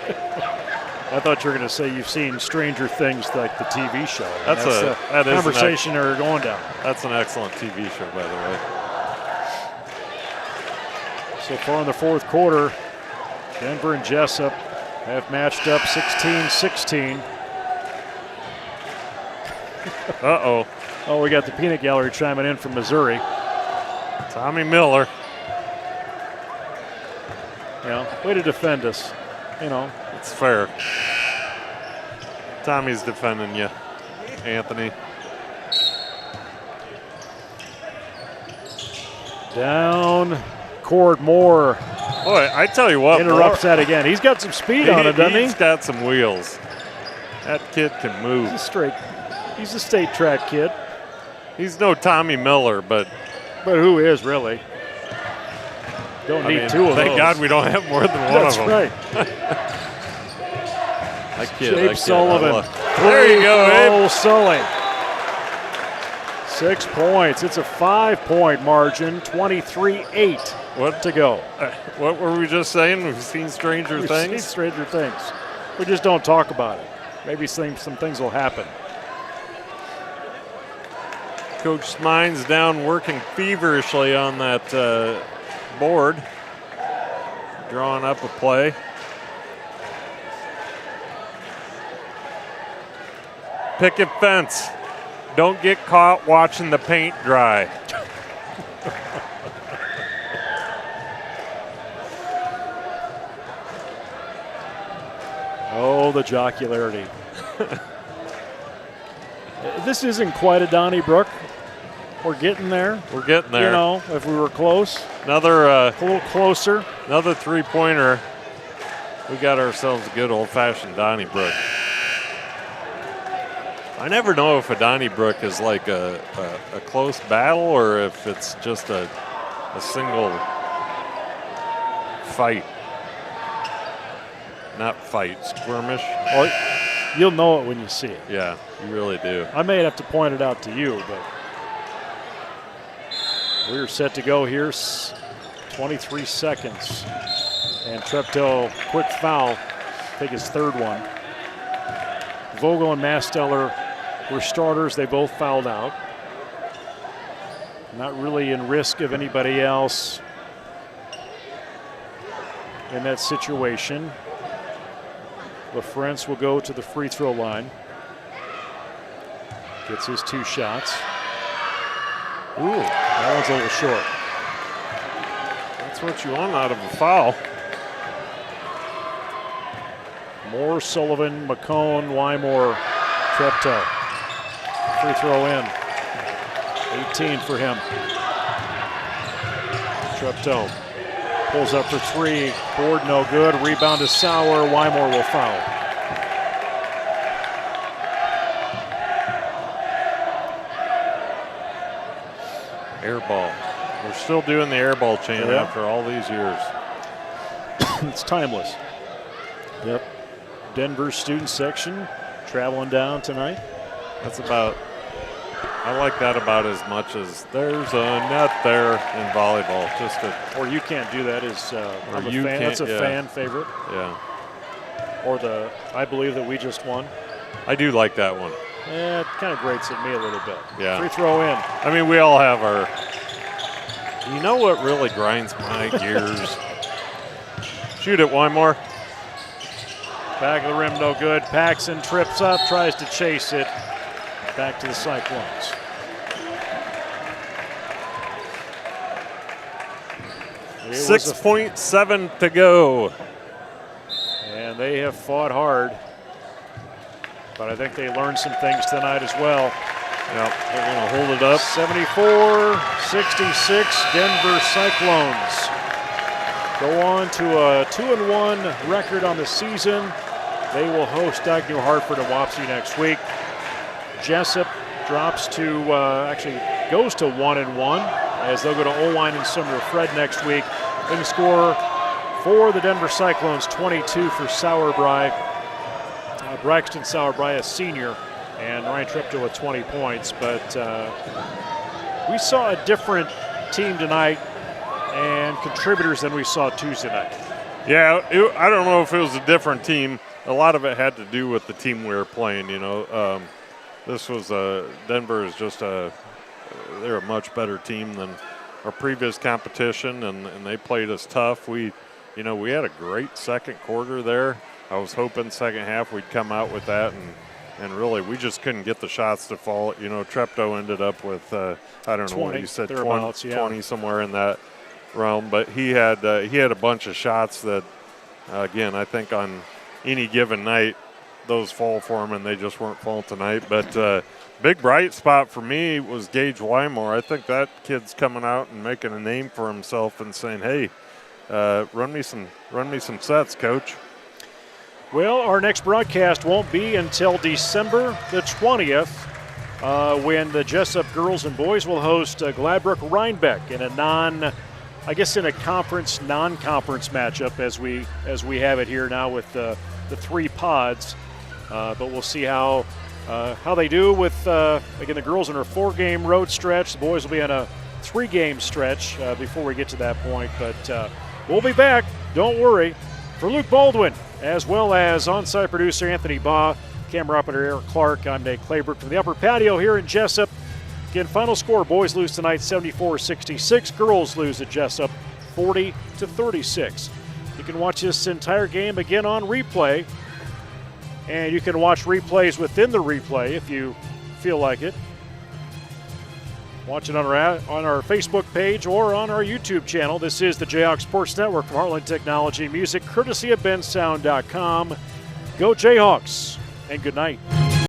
Speaker 2: I thought you were going to say you've seen Stranger Things like the TV show.
Speaker 3: That is
Speaker 2: the conversation they're going down.
Speaker 3: That's an excellent TV show, by the way.
Speaker 2: So far in the fourth quarter, Denver and Jesup have matched up 16-16.
Speaker 3: Uh-oh.
Speaker 2: Oh, we got the Peanut Gallery chiming in from Missouri.
Speaker 3: Tommy Miller.
Speaker 2: Yeah, way to defend us. You know.
Speaker 3: It's fair. Tommy's defending you, Anthony.
Speaker 2: Down court, Moore
Speaker 3: Boy, I tell you what.
Speaker 2: interrupts that again. He's got some speed on it, doesn't he?
Speaker 3: He's got some wheels. That kid can move.
Speaker 2: He's a state track kid.
Speaker 3: He's no Tommy Miller, but
Speaker 2: who is really? Don't need 2 of those.
Speaker 3: Thank God we don't have more than one of them.
Speaker 2: That's right.
Speaker 3: Jape
Speaker 2: Sullivan.
Speaker 3: There you go,
Speaker 2: Oh,
Speaker 3: Abe.
Speaker 2: Sully. 6 points. It's a 5-point margin. 23-8.
Speaker 3: What
Speaker 2: to go?
Speaker 3: What were we just saying? We've seen stranger
Speaker 2: We've
Speaker 3: things.
Speaker 2: seen stranger things. We just don't talk about it. Maybe some things will happen.
Speaker 3: Coach Smines down working feverishly on that board, drawing up a play. Picket fence. Don't get caught watching the paint dry.
Speaker 2: Oh, the jocularity. This isn't quite a Donnybrook. We're getting there.
Speaker 3: We're getting there.
Speaker 2: You know, if we were close.
Speaker 3: Another
Speaker 2: a little closer.
Speaker 3: Another 3-pointer. We got ourselves a good old-fashioned Donnybrook. I never know if a Donnybrook is like a close battle or if it's just a single fight. Not fight, skirmish.
Speaker 2: Well, you'll know it when you see it.
Speaker 3: Yeah, you really do.
Speaker 2: I may have to point it out to you, but we're set to go here. 23 seconds. And Treptow, quick foul. I think his 3rd one. Vogel and Masteller were starters. They both fouled out. Not really in risk of anybody else in that situation. LaFrance will go to the free throw line. Gets his 2 shots. Ooh, that one's a little short.
Speaker 3: That's what you want out of a foul.
Speaker 2: Moore, Sullivan, McCone, Wymore, Treptow. Free throw in. 18 for him. Treptow pulls up for 3. Board no good. Rebound is Sauer. Wymore will foul.
Speaker 3: Air ball. We're still doing the air ball chain after all these years.
Speaker 2: It's timeless. Yep. Denver student section traveling down tonight.
Speaker 3: That's about, I like that about as much as there's a net there in volleyball. Just a,
Speaker 2: or you can't do that is I'm a
Speaker 3: you
Speaker 2: fan.
Speaker 3: can't,
Speaker 2: That's a fan favorite.
Speaker 3: Yeah.
Speaker 2: Or the I believe that we just won.
Speaker 3: I do like that one.
Speaker 2: Yeah, it kind of grates at me a little bit.
Speaker 3: Yeah.
Speaker 2: Free throw in.
Speaker 3: I mean, we all have our, you know what really grinds my gears? Shoot it, Wymore.
Speaker 2: Back of the rim, no good. Paxson trips up, tries to chase it. back to the Cyclones. It was
Speaker 3: 6.7 to go.
Speaker 2: And they have fought hard. But I think they learned some things tonight as well.
Speaker 3: Yep, they're going to hold it up.
Speaker 2: 74-66, Denver Cyclones go on to a 2-1 record on the season. They will host New Hartford and Wapsie next week. Jesup drops to, actually goes to 1-1 as they'll go to Oline and Sumner Fred next week. They can score for the Denver Cyclones, 22 for Sauerbry. Braxton Sauerbry, a senior, and Ryan Treptow with 20 points. But we saw a different team tonight and contributors than we saw Tuesday night.
Speaker 3: Yeah, I don't know if it was a different team. A lot of it had to do with the team we were playing, you know. This was Denver is just they're a much better team than our previous competition, and they played us tough. We had a great second quarter there. I was hoping second half we'd come out with that, and really we just couldn't get the shots to fall. You know, Treptow ended up with, I don't know what you said, 20 somewhere in that realm. But he had a bunch of shots that, again, I think on any given night, those fall for him, and they just weren't falling tonight. But big bright spot for me was Gage Wymore. I think that kid's coming out and making a name for himself and saying, hey, run me some sets, coach.
Speaker 2: Well, our next broadcast won't be until December the 20th when the Jesup girls and boys will host Gladbrook Rhinebeck in a non-conference matchup as we have it here now with the three pods. But we'll see how they do with, again, the girls in a 4-game road stretch. The boys will be in a 3-game stretch before we get to that point. But we'll be back. Don't worry. For Luke Baldwin, as well as on-site producer Anthony Baugh, camera operator Eric Clark, I'm Nate Claybrook from the upper patio here in Jesup. Again, final score, boys lose tonight 74-66. Girls lose at Jesup 40-36. You can watch this entire game again on replay. And you can watch replays within the replay if you feel like it. Watch it on our Facebook page or on our YouTube channel. This is the Jayhawks Sports Network from Heartland Technology. Music courtesy of bensound.com. Go Jayhawks, and good night.